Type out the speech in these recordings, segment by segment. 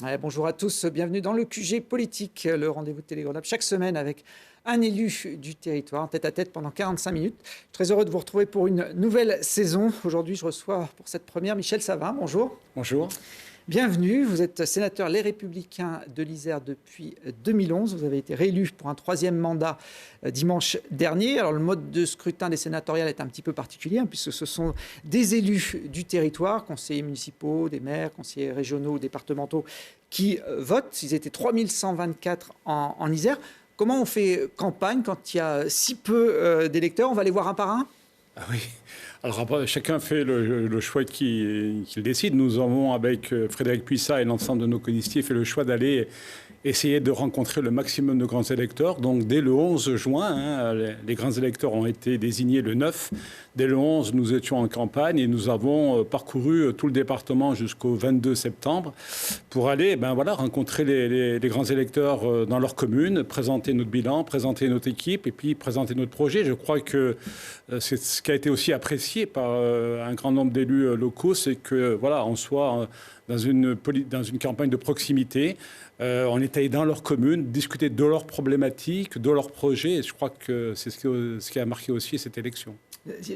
Ouais, bonjour à tous, bienvenue dans le QG politique, le rendez-vous de Télé-Grenoble chaque semaine avec un élu du territoire, tête à tête pendant 45 minutes. Je suis très heureux de vous retrouver pour une nouvelle saison. Aujourd'hui, je reçois pour cette première Michel Savin. Bonjour. Bonjour. Bienvenue, vous êtes sénateur Les Républicains de l'Isère depuis 2011. Vous avez été réélu pour un troisième mandat dimanche dernier. Alors le mode de scrutin des sénatoriales est un petit peu particulier, puisque ce sont des élus du territoire, conseillers municipaux, des maires, conseillers régionaux, départementaux, qui votent. Ils étaient 3124 en Isère. Comment on fait campagne quand il y a si peu d'électeurs? On va les voir un par un? Ah oui. Alors après, chacun fait le choix qu'il décide. Nous avons, avec Frédéric Puissat et l'ensemble de nos colistiers, fait le choix d'aller essayer de rencontrer le maximum de grands électeurs. Donc dès le 11 juin, les grands électeurs ont été désignés le 9. Dès le 11, nous étions en campagne et nous avons parcouru tout le département jusqu'au 22 septembre pour aller rencontrer les grands électeurs dans leur commune, présenter notre bilan, présenter notre équipe et puis présenter notre projet. Je crois que c'est ce qui a été aussi apprécié par un grand nombre d'élus locaux, c'est que on soit dans une campagne de proximité. On est allé dans leur commune, discuter de leurs problématiques, de leurs projets. Et je crois que c'est ce qui a marqué aussi cette élection.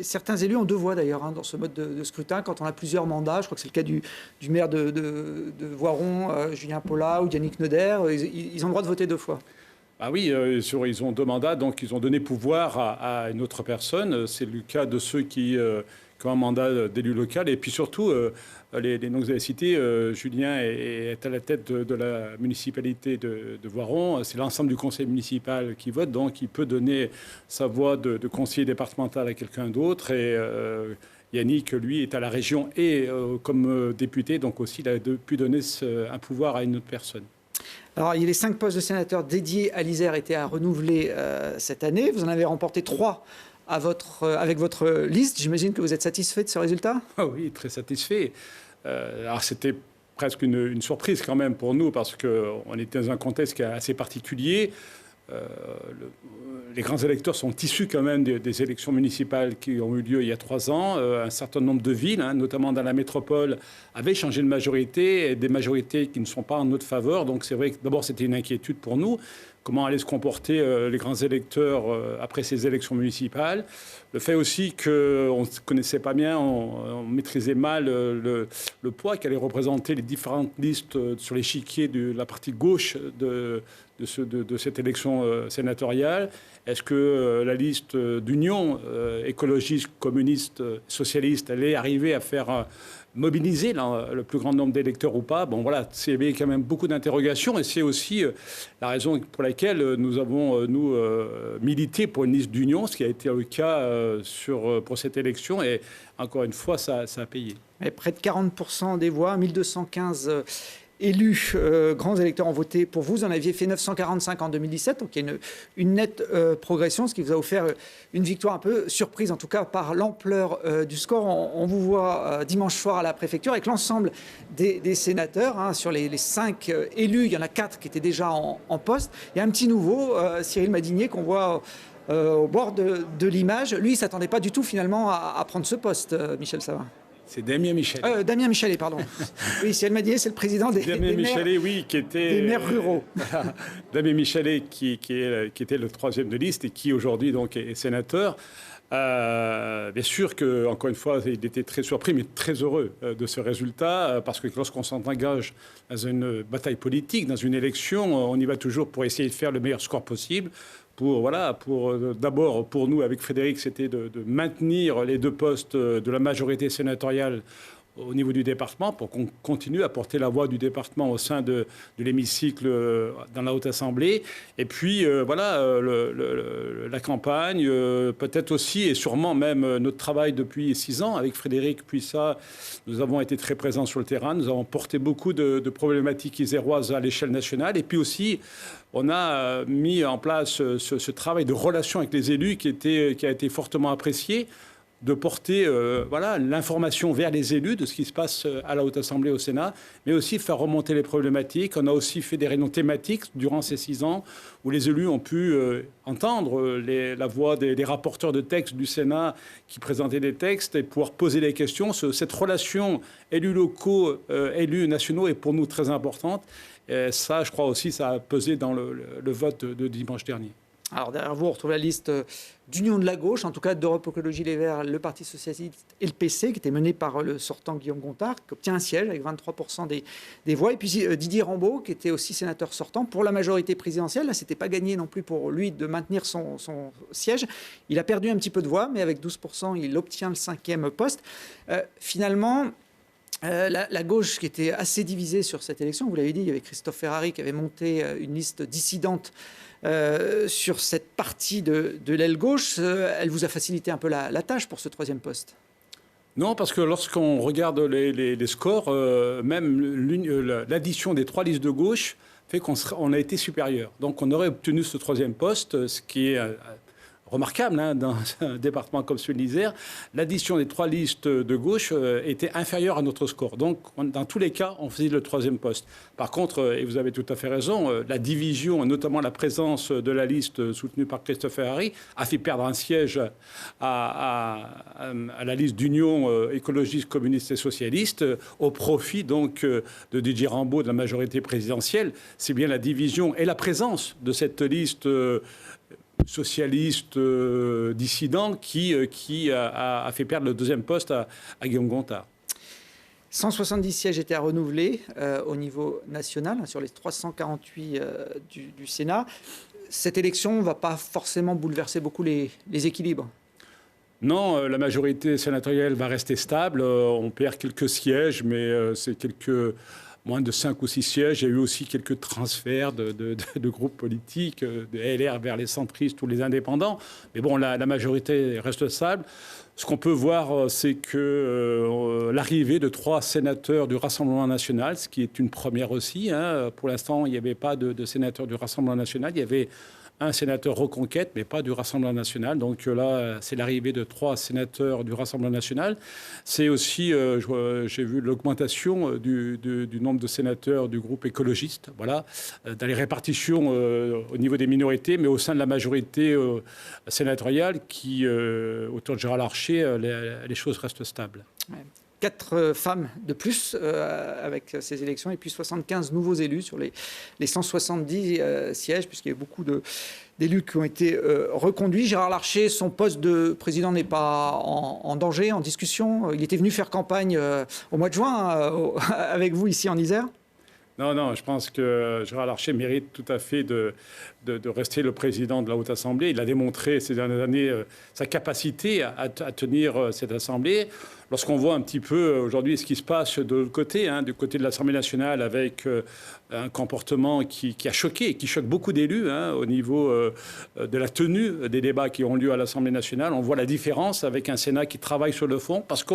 Certains élus ont deux voix d'ailleurs dans ce mode de scrutin. Quand on a plusieurs mandats, je crois que c'est le cas du maire de Voiron, Julien Paula ou Yannick Noder, ils ont le droit de voter deux fois. Ah oui, ils ont deux mandats, donc ils ont donné pouvoir à une autre personne. C'est le cas de ceux qui ont un mandat d'élu local. Et puis surtout, les noms que vous avez cités, Julien est à la tête de la municipalité de Voiron. C'est l'ensemble du conseil municipal qui vote, donc il peut donner sa voix de conseiller départemental à quelqu'un d'autre. Et Yannick, lui, est à la région et comme député, donc aussi il a pu donner un pouvoir à une autre personne. Alors, il y a les 5 postes de sénateurs dédiés à l'Isère étaient à renouveler cette année. Vous en avez remporté 3 avec votre liste. J'imagine que vous êtes satisfait de ce résultat? Ah oui, très satisfait. Alors, c'était presque une surprise quand même pour nous parce qu'on était dans un contexte qui est assez particulier. Les grands électeurs sont issus quand même des élections municipales qui ont eu lieu il y a 3 ans. Un certain nombre de villes, notamment dans la métropole, avaient changé de majorité, et des majorités qui ne sont pas en notre faveur. Donc c'est vrai que d'abord c'était une inquiétude pour nous. Comment allaient se comporter les grands électeurs après ces élections municipales. Le fait aussi qu'on ne connaissait pas bien, on maîtrisait mal le poids qu'allaient représenter les différentes listes sur l'échiquier de la partie gauche de cette élection sénatoriale. Est-ce que la liste d'union écologiste, communiste, socialiste allait arriver à faire mobiliser le plus grand nombre d'électeurs ou pas? Bon, voilà, c'est quand même beaucoup d'interrogations et c'est aussi la raison pour laquelle nous avons, milité pour une liste d'union, ce qui a été le cas pour cette élection. Et encore une fois, ça a payé. Et près de 40% des voix, 1215 élus, grands électeurs ont voté pour vous. Vous en aviez fait 945 en 2017, donc il y a une nette progression, ce qui vous a offert une victoire un peu surprise, en tout cas par l'ampleur du score. On vous voit dimanche soir à la préfecture avec l'ensemble des sénateurs. Sur les 5 élus, il y en a 4 qui étaient déjà en poste. Il y a un petit nouveau, Cyril Madinier, qu'on voit au bord de l'image. Lui, il ne s'attendait pas du tout finalement à prendre ce poste, Michel Savin. C'est Damien Michelet. Damien Michelet, pardon. Oui, Cyril Madinier, c'est le président des Michelet, oui, qui était des maires ruraux. Damien Michelet, qui était le 3e de liste et qui aujourd'hui donc est sénateur. Bien sûr que, encore une fois, il était très surpris, mais très heureux de ce résultat, parce que lorsqu'on s'engage dans une bataille politique, dans une élection, on y va toujours pour essayer de faire le meilleur score possible. D'abord, pour nous, avec Frédéric, c'était de maintenir les 2 postes de la majorité sénatoriale au niveau du département pour qu'on continue à porter la voix du département au sein de l'hémicycle dans la Haute Assemblée. Et puis, la campagne, peut-être aussi et sûrement même notre travail depuis 6 ans avec Frédéric Puissat. Nous avons été très présents sur le terrain. Nous avons porté beaucoup de problématiques iséroises à l'échelle nationale. Et puis aussi, on a mis en place ce travail de relation avec les élus qui a été fortement apprécié. de porter voilà, l'information vers les élus de ce qui se passe à la Haute Assemblée, au Sénat, mais aussi faire remonter les problématiques. On a aussi fait des réunions thématiques durant ces 6 ans où les élus ont pu entendre la voix des rapporteurs de textes du Sénat qui présentaient des textes et pouvoir poser des questions. Cette relation élus locaux, élus nationaux est pour nous très importante. Et ça, je crois aussi, ça a pesé dans le vote de dimanche dernier. Alors derrière vous, on retrouve la liste d'Union de la gauche, en tout cas d'Europe Écologie Les Verts, le Parti socialiste et le PC, qui était mené par le sortant Guillaume Gontard, qui obtient un siège avec 23% des voix. Et puis Didier Rambaud, qui était aussi sénateur sortant pour la majorité présidentielle. Là, c'était pas gagné non plus pour lui de maintenir son siège. Il a perdu un petit peu de voix, mais avec 12%, il obtient le 5e poste. Finalement, la gauche qui était assez divisée sur cette élection, vous l'avez dit, il y avait Christophe Ferrari qui avait monté une liste dissidente sur cette partie de l'aile gauche. Elle vous a facilité un peu la tâche pour ce 3e poste? Non, parce que lorsqu'on regarde les scores, même l'addition des 3 listes de gauche fait qu'on a été supérieur. Donc on aurait obtenu ce 3e poste, ce qui est remarquable dans un département comme celui de l'Isère. L'addition des 3 listes de gauche était inférieure à notre score. Donc, dans tous les cas, on faisait le 3e poste. Par contre, et vous avez tout à fait raison, la division, notamment la présence de la liste soutenue par Christophe Ferrari, a fait perdre un siège à la liste d'Union écologiste, communiste et socialiste, au profit donc de Didier Rambaud, de la majorité présidentielle. C'est bien la division et la présence de cette liste socialiste dissident qui a fait perdre le 2e poste à Guillaume Gontard. 170 sièges étaient à renouveler au niveau national, sur les 348 du Sénat. Cette élection ne va pas forcément bouleverser beaucoup les équilibres. Non, la majorité sénatoriale va rester stable. On perd quelques sièges, mais c'est moins de 5 ou 6 sièges. Il y a eu aussi quelques transferts de groupes politiques, de LR vers les centristes ou les indépendants. Mais bon, la majorité reste stable. Ce qu'on peut voir, c'est que l'arrivée de 3 sénateurs du Rassemblement national, ce qui est une première aussi. Pour l'instant, il n'y avait pas de sénateurs du Rassemblement national. Il y avait un sénateur Reconquête, mais pas du Rassemblement national. Donc là, c'est l'arrivée de 3 sénateurs du Rassemblement national. C'est aussi, j'ai vu l'augmentation du nombre de sénateurs du groupe écologiste, voilà, dans les répartitions au niveau des minorités, mais au sein de la majorité sénatoriale qui, autour de Gérard Larcher, les choses restent stables. Ouais. 4 femmes de plus avec ces élections et puis 75 nouveaux élus sur les 170 sièges, puisqu'il y a eu beaucoup d'élus qui ont été reconduits. Gérard Larcher, son poste de président n'est pas en danger, en discussion. Il était venu faire campagne au mois de juin avec vous ici en Isère. Non, je pense que Gérard Larcher mérite tout à fait de rester le président de la Haute Assemblée. Il a démontré ces dernières années sa capacité à tenir cette Assemblée. Lorsqu'on voit un petit peu aujourd'hui ce qui se passe de l'autre côté, du côté de l'Assemblée nationale, avec un comportement qui a choqué, qui choque beaucoup d'élus au niveau de la tenue des débats qui ont lieu à l'Assemblée nationale, on voit la différence avec un Sénat qui travaille sur le fond, parce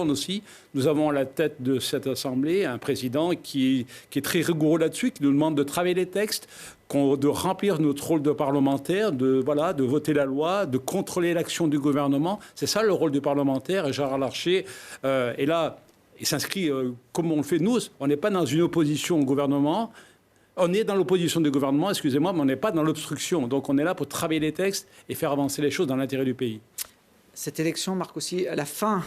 nous avons à la tête de cette Assemblée un président qui est très rigoureux là-dessus, qui nous demande de travailler les textes, de remplir notre rôle de parlementaire, de voter la loi, de contrôler l'action du gouvernement. C'est ça le rôle du parlementaire. Et Gérard Larcher est là, il s'inscrit comme on le fait nous. On n'est pas dans une opposition au gouvernement. On est dans l'opposition du gouvernement, excusez-moi, mais on n'est pas dans l'obstruction. Donc on est là pour travailler les textes et faire avancer les choses dans l'intérêt du pays. Cette élection marque aussi la fin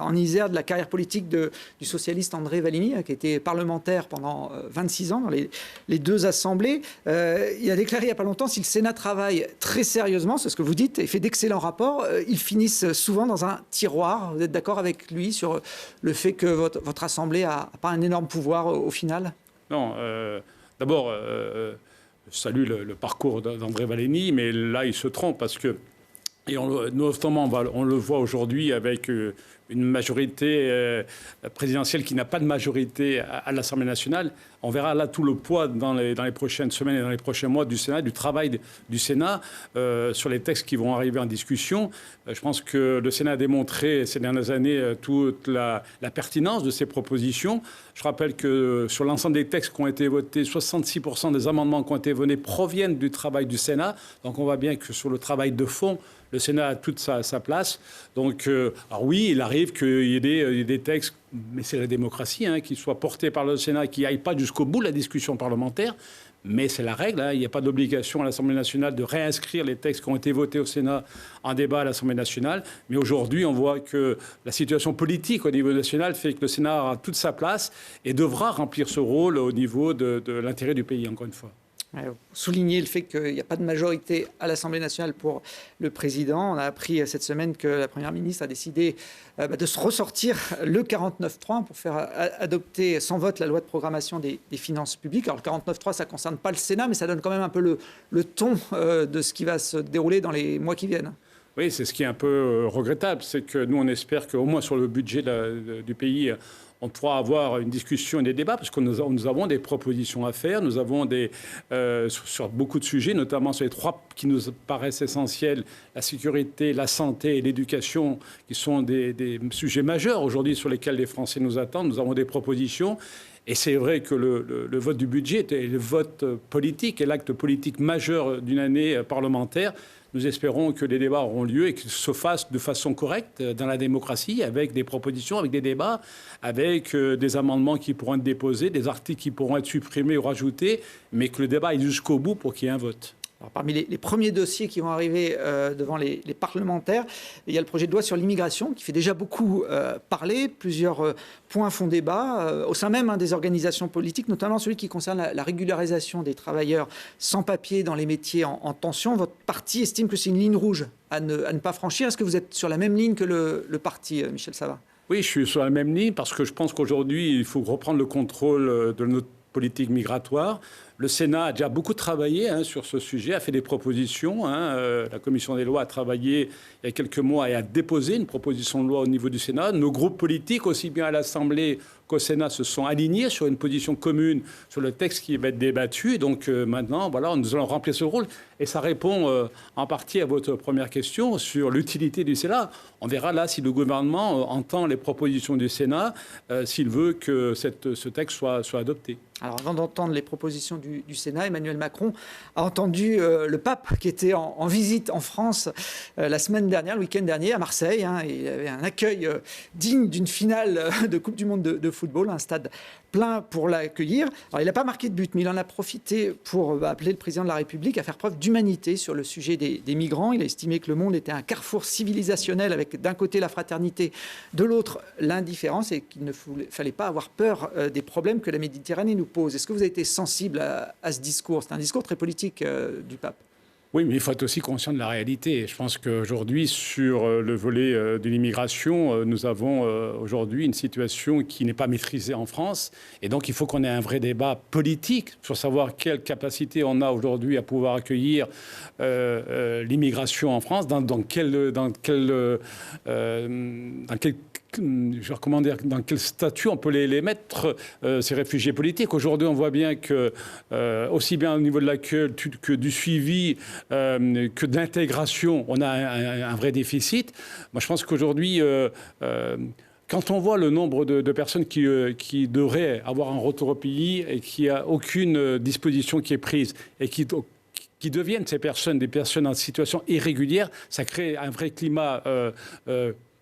en Isère de la carrière politique du socialiste André Valigny, qui a été parlementaire pendant 26 ans dans les 2 assemblées. Il a déclaré il n'y a pas longtemps, si le Sénat travaille très sérieusement, c'est ce que vous dites, et fait d'excellents rapports, ils finissent souvent dans un tiroir. Vous êtes d'accord avec lui sur le fait que votre Assemblée n'a pas un énorme pouvoir au final? Non, d'abord, je salue le parcours d'André Valigny, mais là, il se trompe parce que... Et notamment, on le voit aujourd'hui avec une majorité présidentielle qui n'a pas de majorité à l'Assemblée nationale. On verra là tout le poids dans les prochaines semaines et dans les prochains mois du Sénat, du travail du Sénat sur les textes qui vont arriver en discussion. Je pense que le Sénat a démontré ces dernières années toute la pertinence de ses propositions. Je rappelle que sur l'ensemble des textes qui ont été votés, 66% des amendements qui ont été votés proviennent du travail du Sénat. Donc on voit bien que sur le travail de fond, le Sénat a toute sa place. Donc, alors oui, il arrive qu'il y ait des textes, mais c'est la démocratie, qui soient portés par le Sénat, qui n'aillent pas jusqu'au bout de la discussion parlementaire. Mais c'est la règle. Il n'y a pas d'obligation à l'Assemblée nationale de réinscrire les textes qui ont été votés au Sénat en débat à l'Assemblée nationale. Mais aujourd'hui, on voit que la situation politique au niveau national fait que le Sénat aura toute sa place et devra remplir ce rôle au niveau de l'intérêt du pays, encore une fois. Souligner le fait qu'il n'y a pas de majorité à l'Assemblée nationale pour le président. On a appris cette semaine que la Première ministre a décidé de se ressortir le 49.3 pour faire adopter sans vote la loi de programmation des finances publiques. Alors le 49.3, ça ne concerne pas le Sénat, mais ça donne quand même un peu le ton de ce qui va se dérouler dans les mois qui viennent. Oui, c'est ce qui est un peu regrettable. C'est que nous, on espère qu'au moins sur le budget du pays, on pourra avoir une discussion et des débats, parce que nous avons des propositions à faire. Nous avons sur beaucoup de sujets, notamment sur les trois qui nous paraissent essentiels, la sécurité, la santé et l'éducation, qui sont des sujets majeurs aujourd'hui sur lesquels les Français nous attendent. Nous avons des propositions. Et c'est vrai que le vote du budget est le vote politique, est l'acte politique majeur d'une année parlementaire. Nous espérons que les débats auront lieu et qu'ils se fassent de façon correcte dans la démocratie, avec des propositions, avec des débats, avec des amendements qui pourront être déposés, des articles qui pourront être supprimés ou rajoutés, mais que le débat aille jusqu'au bout pour qu'il y ait un vote. Alors, parmi les premiers dossiers qui vont arriver devant les parlementaires, il y a le projet de loi sur l'immigration qui fait déjà beaucoup parler. Plusieurs points font débat au sein même des organisations politiques, notamment celui qui concerne la régularisation des travailleurs sans papier dans les métiers en tension. Votre parti estime que c'est une ligne rouge à ne pas franchir. Est-ce que vous êtes sur la même ligne que le parti, Michel Savas ? Oui, je suis sur la même ligne parce que je pense qu'aujourd'hui, il faut reprendre le contrôle de notre politique migratoire. Le Sénat a déjà beaucoup travaillé sur ce sujet, a fait des propositions. La Commission des lois a travaillé il y a quelques mois et a déposé une proposition de loi au niveau du Sénat. Nos groupes politiques, aussi bien à l'Assemblée qu'au Sénat, se sont alignés sur une position commune sur le texte qui va être débattu. Et donc maintenant, voilà, nous allons remplir ce rôle. Et ça répond en partie à votre première question sur l'utilité du Sénat. On verra là si le gouvernement entend les propositions du Sénat, s'il veut que ce texte soit adopté. Alors, avant d'entendre les propositions du Sénat, Emmanuel Macron a entendu le pape qui était en visite en France la semaine dernière, le week-end dernier, à Marseille. Il avait un accueil digne d'une finale de Coupe du Monde de football, un stade plein pour l'accueillir. Alors, il n'a pas marqué de but, mais il en a profité pour appeler le président de la République à faire preuve d'humanité sur le sujet des migrants. Il a estimé que le monde était un carrefour civilisationnel avec d'un côté la fraternité, de l'autre l'indifférence, et qu'il ne fallait pas avoir peur des problèmes que la Méditerranée nous pose. Est-ce que vous avez été sensible à ce discours ? C'est un discours très politique du pape. Oui, mais il faut être aussi conscient de la réalité. Je pense qu'aujourd'hui, sur le volet de l'immigration, nous avons aujourd'hui une situation qui n'est pas maîtrisée en France. Et donc, il faut qu'on ait un vrai débat politique sur savoir quelle capacité on a aujourd'hui à pouvoir accueillir l'immigration en France, dans quel statut on peut les mettre, ces réfugiés politiques. Aujourd'hui, on voit bien que, aussi bien au niveau de l'accueil que du suivi, que de l'intégration, on a un vrai déficit. Moi, je pense qu'aujourd'hui, quand on voit le nombre de personnes qui devraient avoir un retour au pays et qu'il n'y a aucune disposition qui est prise et qui deviennent ces personnes des personnes en situation irrégulière, ça crée un vrai climat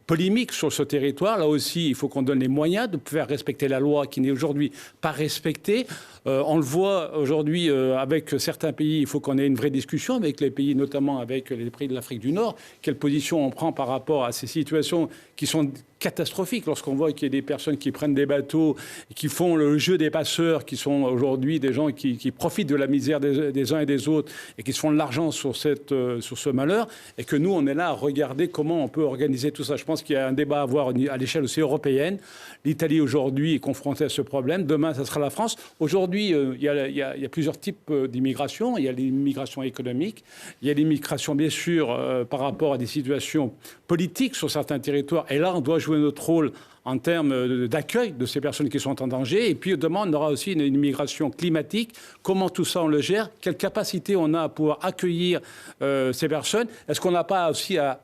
polémique sur ce territoire. Là aussi, il faut qu'on donne les moyens de faire respecter la loi qui n'est aujourd'hui pas respectée. On le voit aujourd'hui avec certains pays, il faut qu'on ait une vraie discussion avec les pays, notamment avec les pays de l'Afrique du Nord. Quelle position on prend par rapport à ces situations qui sont catastrophiques lorsqu'on voit qu'il y a des personnes qui prennent des bateaux, qui font le jeu des passeurs, qui sont aujourd'hui des gens qui profitent de la misère des uns et des autres et qui se font de l'argent sur ce malheur, et que nous, on est là à regarder comment on peut organiser tout ça. Je pense qu'il y a un débat à avoir à l'échelle aussi européenne. L'Italie, aujourd'hui, est confrontée à ce problème. Demain, ça sera la France. Aujourd'hui, il y a plusieurs types d'immigration. Il y a l'immigration économique. Il y a l'immigration, bien sûr, par rapport à des situations politiques sur certains territoires. Et là, on doit jouer notre rôle en termes d'accueil de ces personnes qui sont en danger. Et puis, demain, on aura aussi une immigration climatique. Comment tout ça, on le gère? Quelle capacité on a à pouvoir accueillir ces personnes? Est-ce qu'on n'a pas aussi à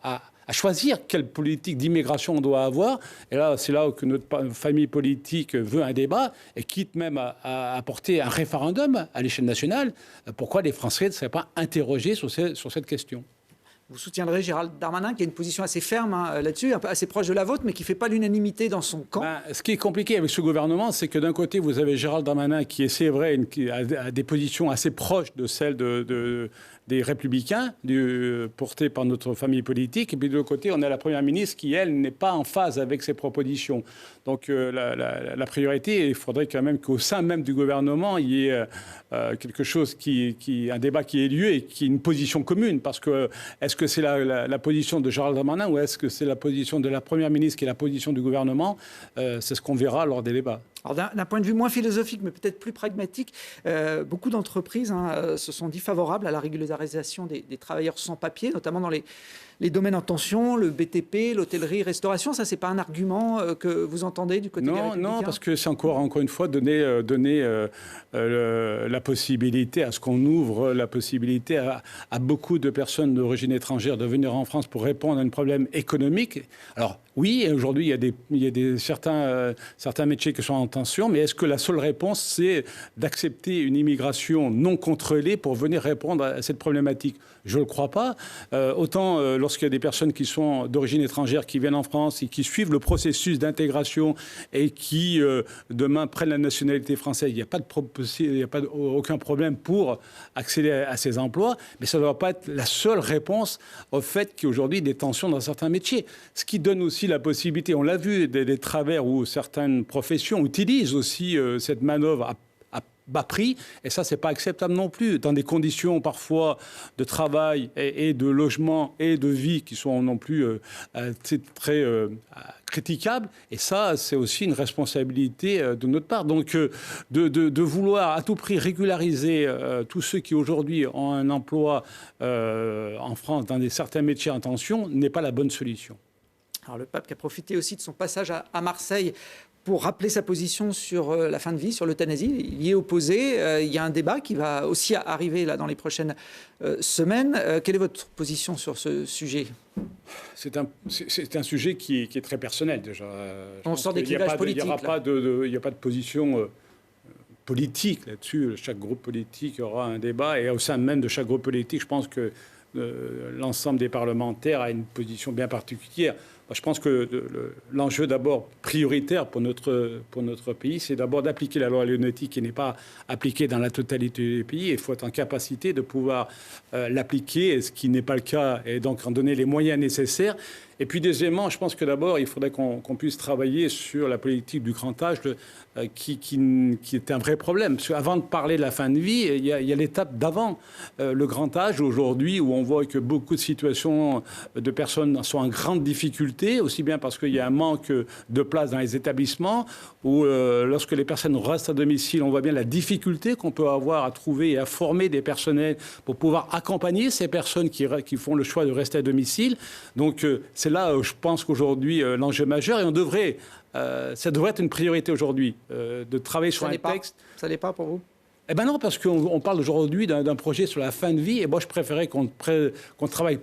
choisir quelle politique d'immigration on doit avoir? Et là, c'est là que notre famille politique veut un débat, et quitte même à apporter un référendum à l'échelle nationale. Pourquoi les Français ne seraient pas interrogés sur cette question? Vous soutiendrez Gérald Darmanin, qui a une position assez ferme là-dessus, assez proche de la vôtre, mais qui ne fait pas l'unanimité dans son camp. Ce qui est compliqué avec ce gouvernement, c'est que d'un côté, vous avez Gérald Darmanin qui est, c'est vrai, qui a des positions assez proches de celles des Républicains, portées par notre famille politique. Et puis de l'autre côté, on a la Première ministre qui, elle, n'est pas en phase avec ses propositions. Donc la priorité, il faudrait quand même qu'au sein même du gouvernement, il y ait quelque chose un débat qui ait lieu et qui ait une position commune. Parce que est-ce que c'est la position de Gérald Darmanin ou est-ce que c'est la position de la Première ministre qui est la position du gouvernement? C'est ce qu'on verra lors des débats. Alors d'un point de vue moins philosophique, mais peut-être plus pragmatique, beaucoup d'entreprises se sont dit favorables à la régularisation des travailleurs sans papier, notamment dans les domaines en tension, le BTP, l'hôtellerie, restauration. Ça, c'est pas un argument que vous entendez du côté des Républicains? Non, parce que c'est encore une fois donner la possibilité à ce qu'on ouvre la possibilité à beaucoup de personnes d'origine étrangère de venir en France pour répondre à un problème économique. Alors oui, aujourd'hui, il y a certains métiers qui sont en tension, mais est-ce que la seule réponse, c'est d'accepter une immigration non contrôlée pour venir répondre à cette problématique? Je ne le crois pas. Autant lorsqu'il y a des personnes qui sont d'origine étrangère, qui viennent en France et qui suivent le processus d'intégration et qui, demain, prennent la nationalité française, il n'y a aucun problème pour accéder à ces emplois, mais ça ne doit pas être la seule réponse au fait qu'il y a aujourd'hui des tensions dans certains métiers. Ce qui donne aussi la possibilité, on l'a vu, des travers où certaines professions utilisent aussi cette manœuvre à bas prix, et ça, c'est pas acceptable non plus, dans des conditions parfois de travail et de logement et de vie qui sont non plus très critiquables, et ça, c'est aussi une responsabilité de notre part. Donc, de vouloir à tout prix régulariser tous ceux qui aujourd'hui ont un emploi en France dans certains métiers en tension n'est pas la bonne solution. Alors, le pape qui a profité aussi de son passage à Marseille pour rappeler sa position sur la fin de vie, sur l'euthanasie. Il y est opposé. Il y a un débat qui va aussi arriver là, dans les prochaines semaines. Quelle est votre position sur ce sujet? C'est un sujet qui est très personnel, déjà. On sort des clivages politiques. Il n'y a pas de position politique là-dessus. Chaque groupe politique aura un débat. Et au sein même de chaque groupe politique, je pense que l'ensemble des parlementaires a une position bien particulière. Je pense que l'enjeu d'abord prioritaire pour notre pays, c'est d'abord d'appliquer la loi aéronautique qui n'est pas appliquée dans la totalité des pays. Il faut être en capacité de pouvoir l'appliquer, ce qui n'est pas le cas, et donc en donner les moyens nécessaires. Et puis deuxièmement, je pense que d'abord, il faudrait qu'on puisse travailler sur la politique du grand âge qui est un vrai problème. Parce qu'avant de parler de la fin de vie, il y a l'étape d'avant le grand âge aujourd'hui où on voit que beaucoup de situations de personnes sont en grande difficulté, aussi bien parce qu'il y a un manque de place dans les établissements, ou lorsque les personnes restent à domicile, on voit bien la difficulté qu'on peut avoir à trouver et à former des personnels pour pouvoir accompagner ces personnes qui font le choix de rester à domicile. Donc c'est là, je pense qu'aujourd'hui, l'enjeu majeur, et ça devrait être une priorité aujourd'hui, de travailler sur un texte. Ça n'est pas pour vous? Eh bien non, parce qu'on parle aujourd'hui d'un projet sur la fin de vie, et moi je préférais qu'on travaille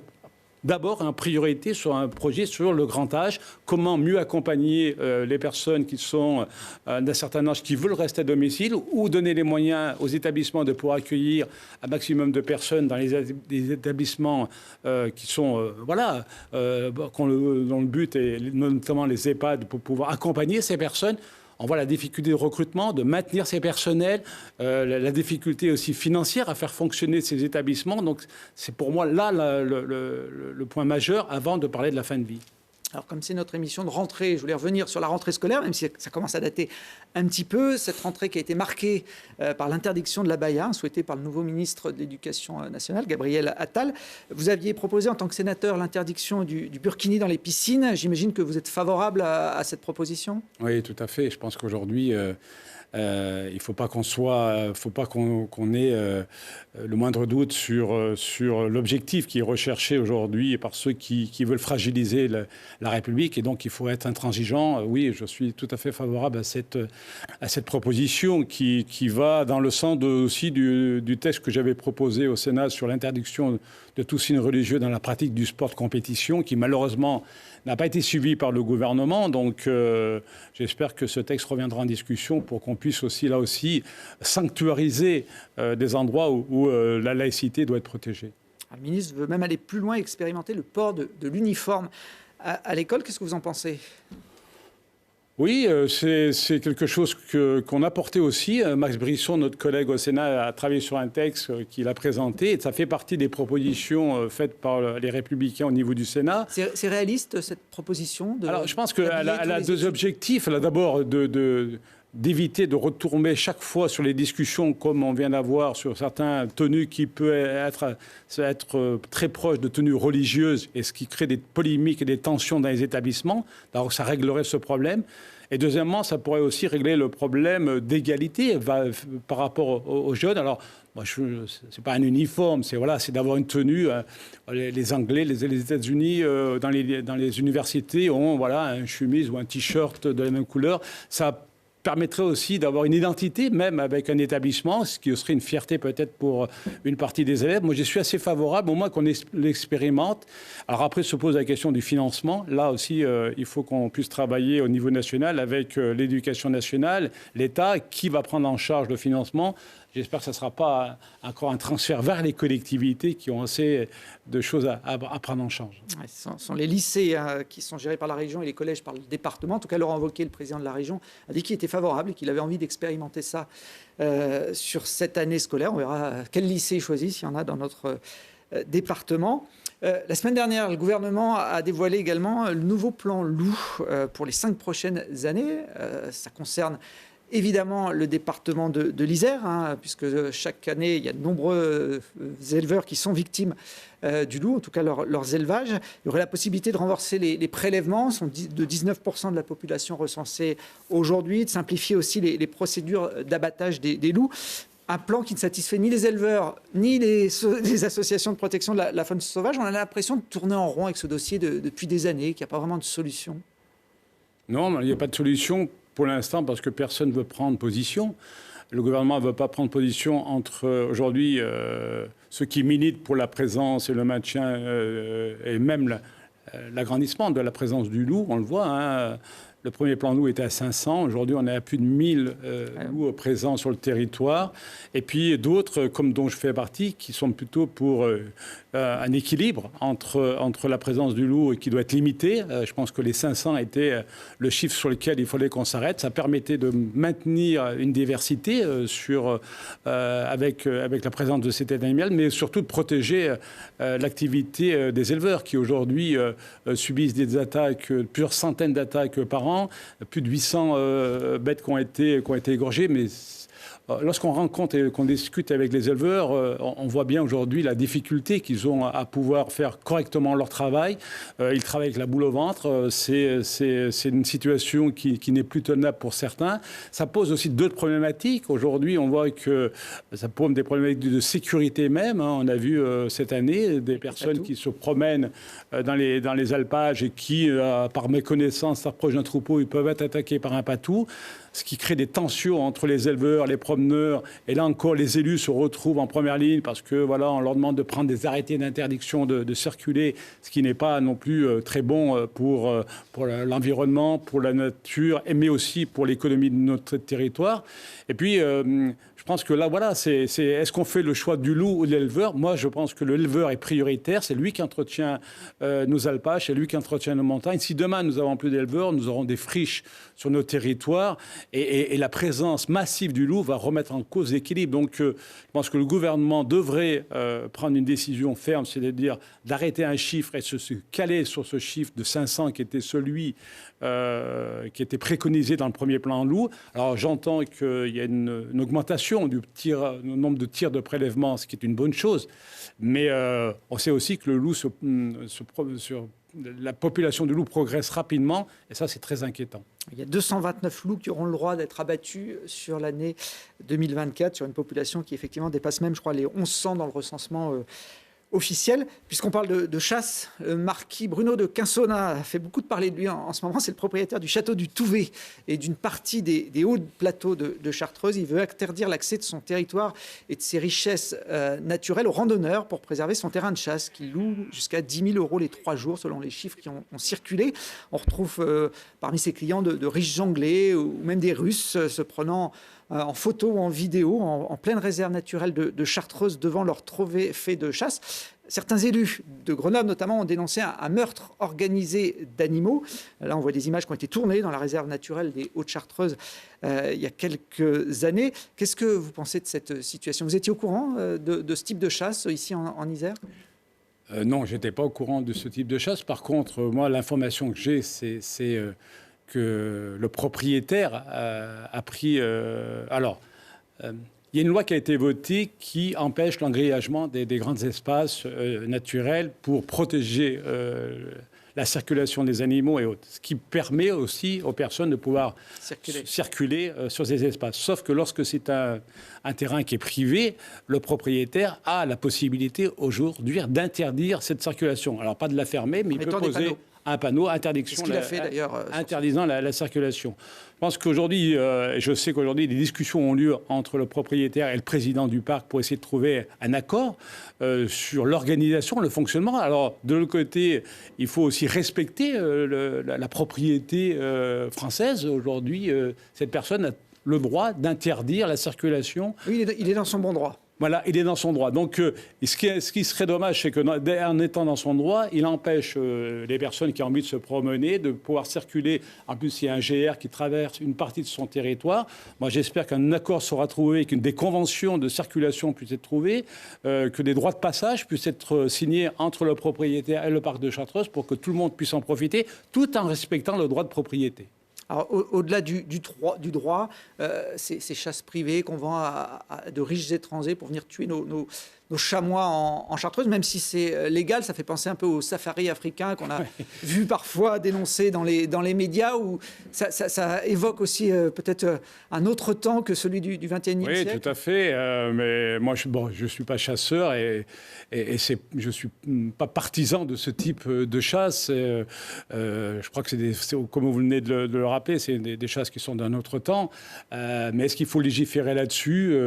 d'abord en priorité sur un projet sur le grand âge, comment mieux accompagner les personnes qui sont d'un certain âge, qui veulent rester à domicile, ou donner les moyens aux établissements de pouvoir accueillir un maximum de personnes dans les établissements qui sont, dont le but est notamment les EHPAD, pour pouvoir accompagner ces personnes. On voit la difficulté de recrutement, de maintenir ces personnels, la difficulté aussi financière à faire fonctionner ces établissements. Donc c'est pour moi là le point majeur avant de parler de la fin de vie. Alors comme c'est notre émission de rentrée, je voulais revenir sur la rentrée scolaire, même si ça commence à dater un petit peu. Cette rentrée qui a été marquée par l'interdiction de l'abaya, souhaitée par le nouveau ministre de l'Éducation nationale, Gabriel Attal. Vous aviez proposé en tant que sénateur l'interdiction du burkini dans les piscines. J'imagine que vous êtes favorable à cette proposition? Oui, tout à fait. Je pense qu'aujourd'hui, il ne faut pas qu'on ait le moindre doute sur l'objectif qui est recherché aujourd'hui par ceux qui veulent fragiliser la République. Et donc, il faut être intransigeant. Oui, je suis tout à fait favorable à cette proposition qui va dans le sens aussi du texte que j'avais proposé au Sénat sur l'interdiction de tout signe religieux dans la pratique du sport de compétition, qui malheureusement n'a pas été suivi par le gouvernement. Donc, j'espère que ce texte reviendra en discussion pour qu'on puisse aussi, là aussi, sanctuariser des endroits où la laïcité doit être protégée. Le ministre veut même aller plus loin, expérimenter le port de l'uniforme à l'école. Qu'est-ce que vous en pensez ? Oui, c'est quelque chose qu'on a porté aussi. Max Brisson, notre collègue au Sénat, a travaillé sur un texte qu'il a présenté. Et ça fait partie des propositions faites par les Républicains au niveau du Sénat. C'est réaliste, cette proposition Alors, je pense qu'elle a deux objectifs. Elle a d'abord d'éviter de retomber chaque fois sur les discussions comme on vient d'avoir sur certains tenues qui peuvent être très proches de tenues religieuses et ce qui crée des polémiques et des tensions dans les établissements. Alors ça réglerait ce problème. Et deuxièmement, ça pourrait aussi régler le problème d'égalité par rapport aux jeunes. Alors, moi, c'est pas un uniforme, c'est d'avoir une tenue. Les Anglais, les États-Unis, dans les universités ont une chemise ou un t-shirt de la même couleur. Ça permettrait aussi d'avoir une identité, même avec un établissement, ce qui serait une fierté peut-être pour une partie des élèves. Moi, je suis assez favorable, au moins qu'on l'expérimente. Alors après, se pose la question du financement. Là aussi, il faut qu'on puisse travailler au niveau national avec l'éducation nationale, l'État, qui va prendre en charge le financement. J'espère que ce ne sera pas encore un transfert vers les collectivités qui ont assez de choses à prendre en charge. Ce sont les lycées qui sont gérés par la région et les collèges par le département. En tout cas, Laurent Wauquiez, le président de la région, a dit qu'il était favorable et qu'il avait envie d'expérimenter ça sur cette année scolaire. On verra quel lycée il choisit, s'il y en a dans notre département. La semaine dernière, le gouvernement a dévoilé également le nouveau plan loup pour les 5 prochaines années. Ça concerne évidemment le département de l'Isère, puisque chaque année, il y a de nombreux éleveurs qui sont victimes du loup, en tout cas leurs élevages. Il y aurait la possibilité de renforcer les prélèvements, sont de 19% de la population recensée aujourd'hui, de simplifier aussi les procédures d'abattage des loups. Un plan qui ne satisfait ni les éleveurs, ni les associations de protection de la faune sauvage. On a l'impression de tourner en rond avec ce dossier depuis des années, qu'il n'y a pas vraiment de solution. Non, il n'y a pas de solution pour l'instant parce que personne ne veut prendre position. Le gouvernement ne veut pas prendre position entre aujourd'hui ceux qui militent pour la présence et le maintien et même l'agrandissement de la présence du loup. On le voit, le premier plan loup était à 500. Aujourd'hui, on est à plus de 1000 loups présents sur le territoire. Et puis d'autres, comme dont je fais partie, qui sont plutôt pour un équilibre entre la présence du loup qui doit être limitée. Je pense que les 500 étaient le chiffre sur lequel il fallait qu'on s'arrête. Ça permettait de maintenir une diversité avec la présence de cet animal, mais surtout de protéger l'activité des éleveurs qui aujourd'hui subissent des attaques, plusieurs centaines d'attaques par an, plus de 800 bêtes qui ont été égorgées, mais lorsqu'on rencontre et qu'on discute avec les éleveurs, on voit bien aujourd'hui la difficulté qu'ils ont à pouvoir faire correctement leur travail. Ils travaillent avec la boule au ventre. C'est une situation qui n'est plus tenable pour certains. Ça pose aussi d'autres problématiques. Aujourd'hui, on voit que ça pose des problématiques de sécurité même. On a vu cette année des personnes qui se promènent dans les alpages et qui, par méconnaissance, s'approchent d'un troupeau, ils peuvent être attaqués par un patou, ce qui crée des tensions entre les éleveurs, les promeneurs. Et là encore, les élus se retrouvent en première ligne parce que on leur demande de prendre des arrêtés d'interdiction de circuler, ce qui n'est pas non plus très bon pour l'environnement, pour la nature, mais aussi pour l'économie de notre territoire. Et puis, je pense que là, est-ce qu'on fait le choix du loup ou de l'éleveur ? Moi, je pense que l'éleveur est prioritaire. C'est lui qui entretient nos alpages, c'est lui qui entretient nos montagnes. Si demain, nous avons plus d'éleveurs, nous aurons des friches sur nos territoires et la présence massive du loup va remettre en cause l'équilibre. Donc, je pense que le gouvernement devrait prendre une décision ferme, c'est-à-dire d'arrêter un chiffre et se caler sur ce chiffre de 500 qui était celui qui était préconisé dans le premier plan loup. Alors, j'entends qu'il y a une augmentation du nombre de tirs de prélèvement, ce qui est une bonne chose. Mais on sait aussi que le loup la population de loups progresse rapidement, et ça, c'est très inquiétant. Il y a 229 loups qui auront le droit d'être abattus sur l'année 2024, sur une population qui, effectivement, dépasse même, je crois, les 1100 dans le recensement officielle. Puisqu'on parle de chasse, le marquis Bruno de Quinsona a fait beaucoup de parler de lui en ce moment. C'est le propriétaire du château du Touvet et d'une partie des hauts plateaux de Chartreuse. Il veut interdire l'accès de son territoire et de ses richesses naturelles aux randonneurs pour préserver son terrain de chasse, qu'il loue jusqu'à 10 000 € les 3 jours, selon les chiffres qui ont circulé. On retrouve parmi ses clients de riches Anglais ou même des Russes se prenant en photo ou en vidéo, en pleine réserve naturelle de Chartreuse, devant leur trophée de chasse. Certains élus de Grenoble, notamment, ont dénoncé un meurtre organisé d'animaux. Là, on voit des images qui ont été tournées dans la réserve naturelle des Hauts-de-Chartreuse il y a quelques années. Qu'est-ce que vous pensez de cette situation? Vous étiez au courant de ce type de chasse ici en Isère? Non, je n'étais pas au courant de ce type de chasse. Par contre, moi, l'information que j'ai, c'est que le propriétaire a pris... il y a une loi qui a été votée qui empêche l'engrillagement des grands espaces naturels pour protéger la circulation des animaux et autres. Ce qui permet aussi aux personnes de pouvoir circuler sur ces espaces. Sauf que lorsque c'est un terrain qui est privé, le propriétaire a la possibilité aujourd'hui d'interdire cette circulation. Alors pas de la fermer, mais il peut poser un panneau interdiction, interdisant la circulation. Je pense qu'aujourd'hui, je sais qu'aujourd'hui, des discussions ont lieu entre le propriétaire et le président du parc pour essayer de trouver un accord sur l'organisation, le fonctionnement. Alors, de l'autre côté, il faut aussi respecter la propriété française. Aujourd'hui, cette personne a le droit d'interdire la circulation. Oui, il est dans son bon droit. Voilà, il est dans son droit. Donc, ce qui serait dommage, c'est qu'en étant dans son droit, il empêche les personnes qui ont envie de se promener de pouvoir circuler. En plus, il y a un GR qui traverse une partie de son territoire. Moi, j'espère qu'un accord sera trouvé, qu'une des conventions de circulation puisse être trouvée, que des droits de passage puissent être signés entre le propriétaire et le parc de Chartreuse pour que tout le monde puisse en profiter, tout en respectant le droit de propriété. Alors, au-delà du droit, ces chasses privées qu'on vend à de riches étrangers pour venir tuer nos chamois en Chartreuse, même si c'est légal, ça fait penser un peu aux safaris africains qu'on a vu parfois dénoncés dans les médias, où ça évoque aussi peut-être un autre temps que celui du XXIe siècle. Oui, tout à fait. Mais moi, je suis pas chasseur et je suis pas partisan de ce type de chasse. Je crois que comme vous venez de le rappeler, c'est des chasses qui sont d'un autre temps. Mais est-ce qu'il faut légiférer là-dessus?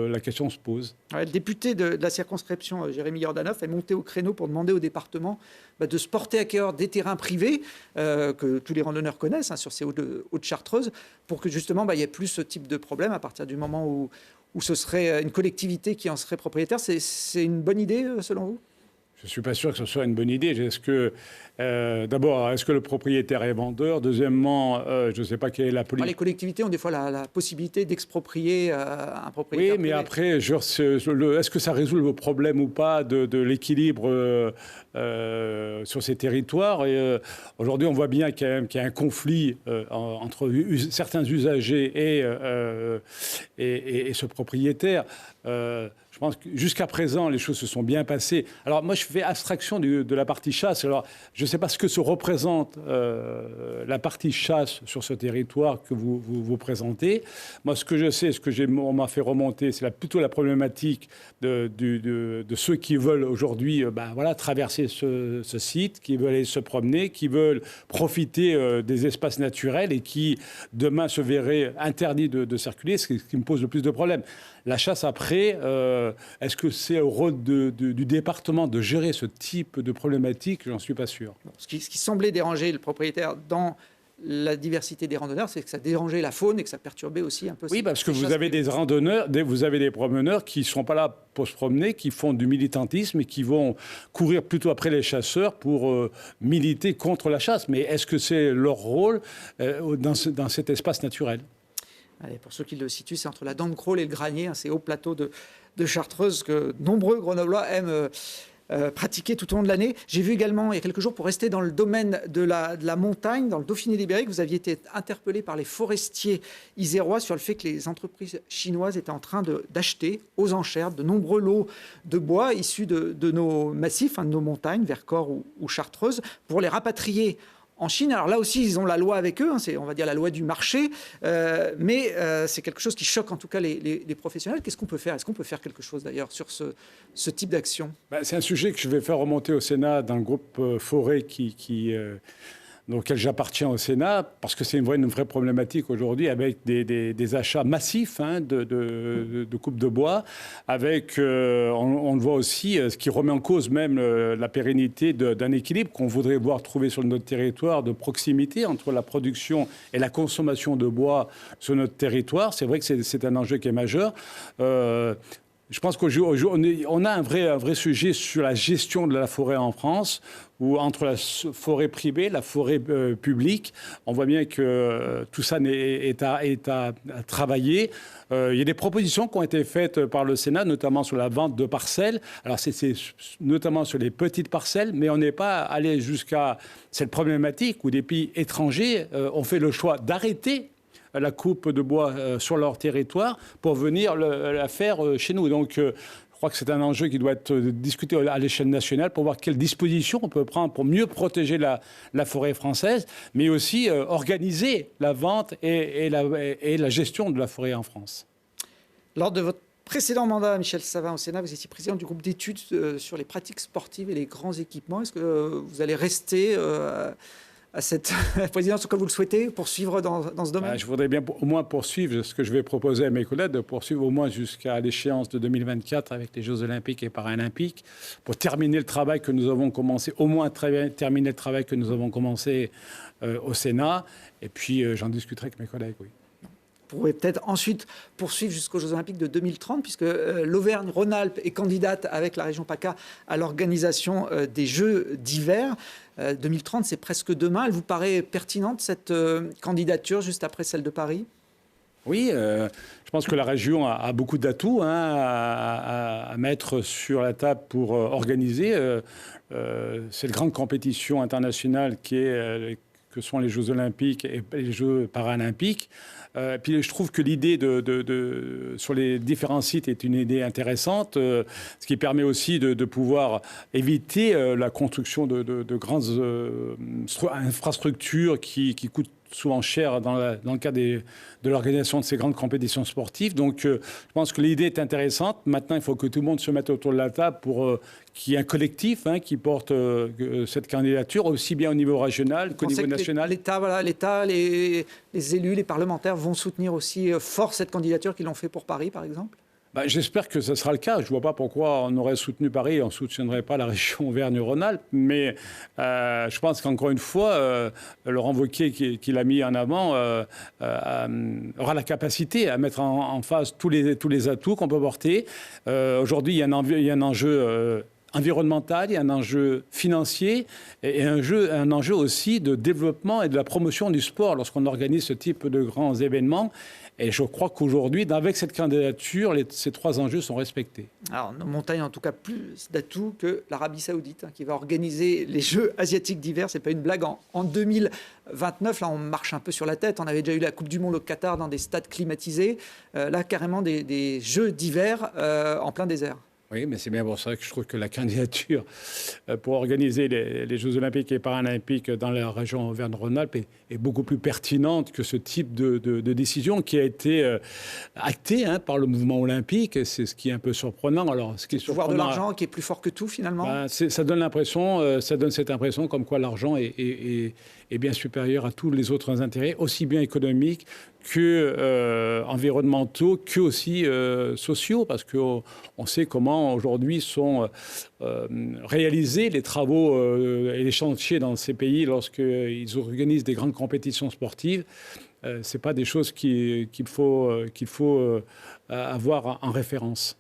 La question se pose. Le député de la circonscription, Jérémy Jordanov, est monté au créneau pour demander au département de se porter acquéreur des terrains privés que tous les randonneurs connaissent sur ces Hauts-de-Chartreuse, pour que justement il n'y ait plus ce type de problème à partir du moment où ce serait une collectivité qui en serait propriétaire. C'est une bonne idée selon vous? Je ne suis pas sûr que ce soit une bonne idée. D'abord, est-ce que le propriétaire est vendeur? Deuxièmement, je ne sais pas quelle est la politique. Les collectivités ont des fois la possibilité d'exproprier un propriétaire. Oui, mais après, est-ce que ça résout le problème ou pas de l'équilibre sur ces territoires? Aujourd'hui, on voit bien qu'il y a un conflit entre certains usagers et ce propriétaire. Je pense que jusqu'à présent, les choses se sont bien passées. Alors moi, je fais abstraction de la partie chasse. Alors, je ne sais pas ce que se représente la partie chasse sur ce territoire que vous présentez. Moi, ce que je sais, on m'a fait remonter, c'est plutôt la problématique de ceux qui veulent aujourd'hui traverser ce site, qui veulent aller se promener, qui veulent profiter des espaces naturels et qui, demain, se verraient interdits de circuler, ce qui me pose le plus de problèmes. La chasse après, est-ce que c'est au rôle du département de gérer ce type de problématique? J'en suis pas sûr. Ce qui semblait déranger le propriétaire dans la diversité des randonneurs, c'est que ça dérangeait la faune et que ça perturbait aussi un peu. Oui, parce que vous avez des randonneurs, vous avez des promeneurs qui ne sont pas là pour se promener, qui font du militantisme et qui vont courir plutôt après les chasseurs pour militer contre la chasse. Mais est-ce que c'est leur rôle dans cet espace naturel? Allez, pour ceux qui le situent, c'est entre la Dent de Crolles et le Granier, ces hauts plateaux de Chartreuse que nombreux Grenoblois aiment pratiquer tout au long de l'année. J'ai vu également, il y a quelques jours, pour rester dans le domaine de la montagne, dans le Dauphiné libérique, vous aviez été interpellé par les forestiers isérois sur le fait que les entreprises chinoises étaient en train d'acheter aux enchères de nombreux lots de bois issus de nos massifs, de nos montagnes, Vercors ou Chartreuse, pour les rapatrier en Chine. Alors là aussi, ils ont la loi avec eux, hein, c'est, on va dire, la loi du marché, mais c'est quelque chose qui choque en tout cas les professionnels. Qu'est-ce qu'on peut faire? Est-ce qu'on peut faire quelque chose d'ailleurs sur ce type d'action? C'est un sujet que je vais faire remonter au Sénat d'un groupe Forêt auquel j'appartiens au Sénat, parce que c'est une vraie problématique aujourd'hui, avec des achats massifs de coupes de bois, avec, on le voit aussi, ce qui remet en cause même la pérennité d'un équilibre qu'on voudrait voir trouver sur notre territoire, de proximité entre la production et la consommation de bois sur notre territoire. C'est vrai que c'est un enjeu qui est majeur. Je pense qu'aujourd'hui, on a un vrai sujet sur la gestion de la forêt en France, où entre la forêt privée, la forêt publique, on voit bien que tout ça est à travailler. Il y a des propositions qui ont été faites par le Sénat, notamment sur la vente de parcelles. Alors, c'est notamment sur les petites parcelles, mais on n'est pas allé jusqu'à cette problématique où des pays étrangers ont fait le choix d'arrêter la coupe de bois sur leur territoire pour venir la faire chez nous. Donc, je crois que c'est un enjeu qui doit être discuté à l'échelle nationale pour voir quelles dispositions on peut prendre pour mieux protéger la forêt française, mais aussi organiser la vente et la gestion de la forêt en France. Lors de votre précédent mandat, Michel Savin, au Sénat, vous étiez président du groupe d'études sur les pratiques sportives et les grands équipements. Est-ce que vous allez rester à cette présidence, comme vous le souhaitez, poursuivre dans ce domaine? Je voudrais bien au moins poursuivre ce que je vais proposer à mes collègues, de poursuivre au moins jusqu'à l'échéance de 2024 avec les Jeux Olympiques et Paralympiques, pour terminer le travail que nous avons commencé, au moins terminer le travail que nous avons commencé au Sénat. Et puis, j'en discuterai avec mes collègues, oui. Vous pourrez peut-être ensuite poursuivre jusqu'aux Jeux Olympiques de 2030, puisque l'Auvergne-Rhône-Alpes est candidate avec la région PACA à l'organisation des Jeux d'hiver. 2030, c'est presque demain. Elle vous paraît pertinente, cette candidature, juste après celle de Paris? Oui, je pense que la région a beaucoup d'atouts à mettre sur la table pour organiser cette grande compétition internationale que sont les Jeux Olympiques et les Jeux Paralympiques. Puis je trouve que l'idée sur les différents sites est une idée intéressante, ce qui permet aussi de pouvoir éviter la construction de grandes infrastructures qui coûtent souvent cher dans le cadre de l'organisation de ces grandes compétitions sportives. Donc, je pense que l'idée est intéressante. Maintenant, il faut que tout le monde se mette autour de la table pour qu'il y ait un collectif qui porte cette candidature, aussi bien au niveau régional qu'au niveau national. L'État, les élus, les parlementaires vont soutenir aussi fort cette candidature qu'ils l'ont fait pour Paris, par exemple? J'espère que ce sera le cas. Je ne vois pas pourquoi on aurait soutenu Paris et on ne soutiendrait pas la région Auvergne-Rhône-Alpes. Mais je pense qu'encore une fois, Laurent Wauquiez, qui l'a mis en avant, aura la capacité à mettre en face tous les atouts qu'on peut porter. Aujourd'hui, il y a un enjeu environnemental, il y a un enjeu financier et un enjeu aussi de développement et de la promotion du sport lorsqu'on organise ce type de grands événements. Et je crois qu'aujourd'hui, avec cette candidature, ces trois enjeux sont respectés. Alors, nos montagnes, en tout cas, plus d'atouts que l'Arabie Saoudite, qui va organiser les Jeux asiatiques d'hiver. C'est pas une blague. En 2029, là, on marche un peu sur la tête. On avait déjà eu la Coupe du Monde au Qatar dans des stades climatisés. Là, carrément, des Jeux d'hiver en plein désert. Oui, mais c'est bien pour ça que je trouve que la candidature pour organiser les Jeux Olympiques et Paralympiques dans la région Auvergne-Rhône-Alpes est beaucoup plus pertinente que ce type de décision qui a été actée par le mouvement olympique. C'est ce qui est un peu surprenant. Alors, ce qui est surprenant, le pouvoir de l'argent qui est plus fort que tout, finalement. Ça donne cette impression comme quoi l'argent est bien supérieur à tous les autres intérêts, aussi bien économiques que environnementaux, que aussi sociaux, parce qu'on sait comment aujourd'hui sont réalisés les travaux et les chantiers dans ces pays lorsqu'ils organisent des grandes compétitions sportives. Ce n'est pas des choses qu'il faut avoir en référence.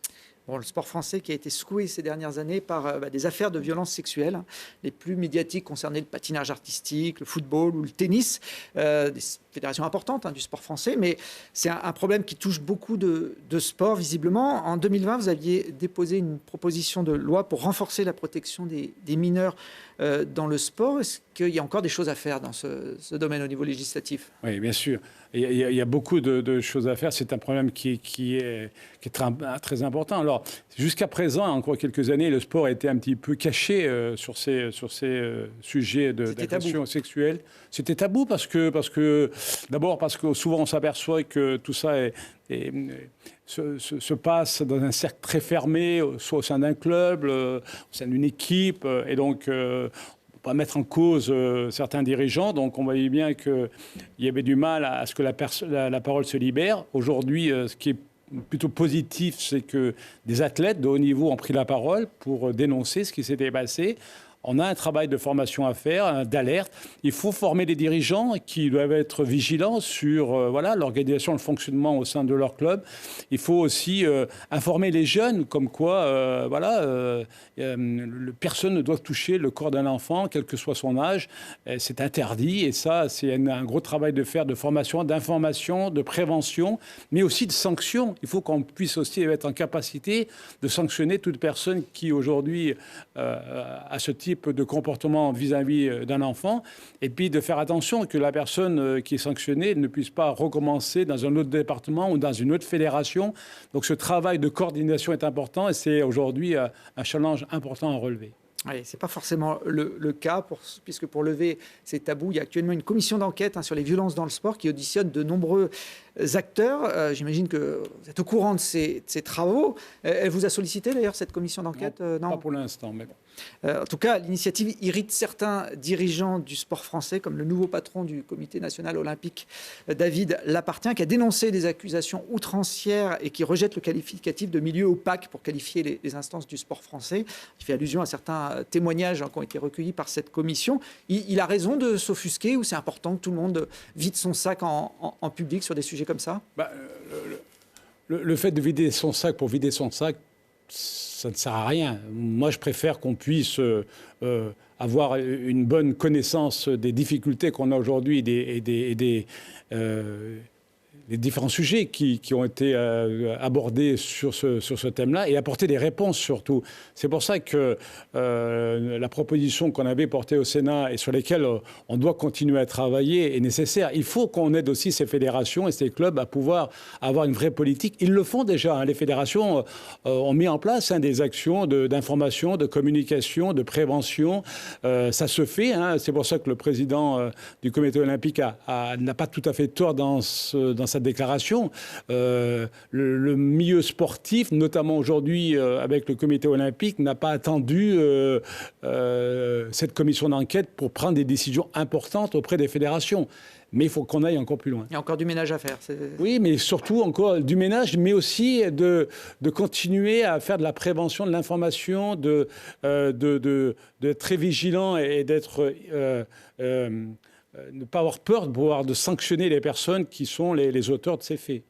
Bon, le sport français qui a été secoué ces dernières années par des affaires de violences sexuelles. Les plus médiatiques concernaient le patinage artistique, le football ou le tennis, des fédérations importantes du sport français. Mais c'est un problème qui touche beaucoup de sports, visiblement. En 2020, vous aviez déposé une proposition de loi pour renforcer la protection des mineurs dans le sport. qu'il y a encore des choses à faire dans ce domaine au niveau législatif. Oui, bien sûr. Il y a beaucoup de choses à faire. C'est un problème qui est très important. Alors, jusqu'à présent, encore quelques années, le sport a été un petit peu caché sur ces sujets d'agression sexuelle. C'était tabou parce que d'abord parce que souvent on s'aperçoit que tout ça se passe dans un cercle très fermé, soit au sein d'un club, au sein d'une équipe, et donc pas mettre en cause certains dirigeants. Donc on voyait bien qu'il y avait du mal à ce que la parole se libère. Aujourd'hui, ce qui est plutôt positif, c'est que des athlètes de haut niveau ont pris la parole pour dénoncer ce qui s'était passé. On a un travail de formation à faire, d'alerte. Il faut former des dirigeants qui doivent être vigilants sur l'organisation, le fonctionnement au sein de leur club. Il faut aussi informer les jeunes, comme quoi personne ne doit toucher le corps d'un enfant, quel que soit son âge. C'est interdit, et ça, c'est un gros travail de faire, de formation, d'information, de prévention, mais aussi de sanction. Il faut qu'on puisse aussi être en capacité de sanctionner toute personne qui, aujourd'hui, a ce type de comportement vis-à-vis d'un enfant, et puis de faire attention que la personne qui est sanctionnée ne puisse pas recommencer dans un autre département ou dans une autre fédération. Donc ce travail de coordination est important, et c'est aujourd'hui un challenge important à relever. Oui, ce n'est pas forcément le cas, puisque pour lever ces tabous, il y a actuellement une commission d'enquête sur les violences dans le sport qui auditionne de nombreux acteurs. J'imagine que vous êtes au courant de ces travaux. Elle vous a sollicité d'ailleurs, cette commission d'enquête? Non, pas pour l'instant, mais bon. En tout cas, l'initiative irrite certains dirigeants du sport français, comme le nouveau patron du Comité national olympique, David Lapartien, qui a dénoncé des accusations outrancières et qui rejette le qualificatif de milieu opaque pour qualifier les instances du sport français. Il fait allusion à certains témoignages qui ont été recueillis par cette commission. Il a raison de s'offusquer, ou c'est important que tout le monde vide son sac en public sur des sujets comme ça? Le fait de vider son sac pour vider son sac, ça ne sert à rien. Moi, je préfère qu'on puisse avoir une bonne connaissance des difficultés qu'on a aujourd'hui et les différents sujets qui ont été abordés sur ce thème-là, et apporter des réponses surtout. C'est pour ça que la proposition qu'on avait portée au Sénat et sur lesquelles on doit continuer à travailler est nécessaire. Il faut qu'on aide aussi ces fédérations et ces clubs à pouvoir avoir une vraie politique. Ils le font déjà. Les fédérations ont mis en place des actions d'information, de communication, de prévention. Ça se fait. C'est pour ça que le président du Comité olympique n'a pas tout à fait tort dans sa déclaration. Le milieu sportif, notamment aujourd'hui avec le Comité olympique, n'a pas attendu cette commission d'enquête pour prendre des décisions importantes auprès des fédérations. Mais il faut qu'on aille encore plus loin. Il y a encore du ménage à faire. Oui, mais surtout encore du ménage, mais aussi de continuer à faire de la prévention, de l'information, d'être très vigilant et d'être... ne pas avoir peur de sanctionner les personnes qui sont les auteurs de ces faits.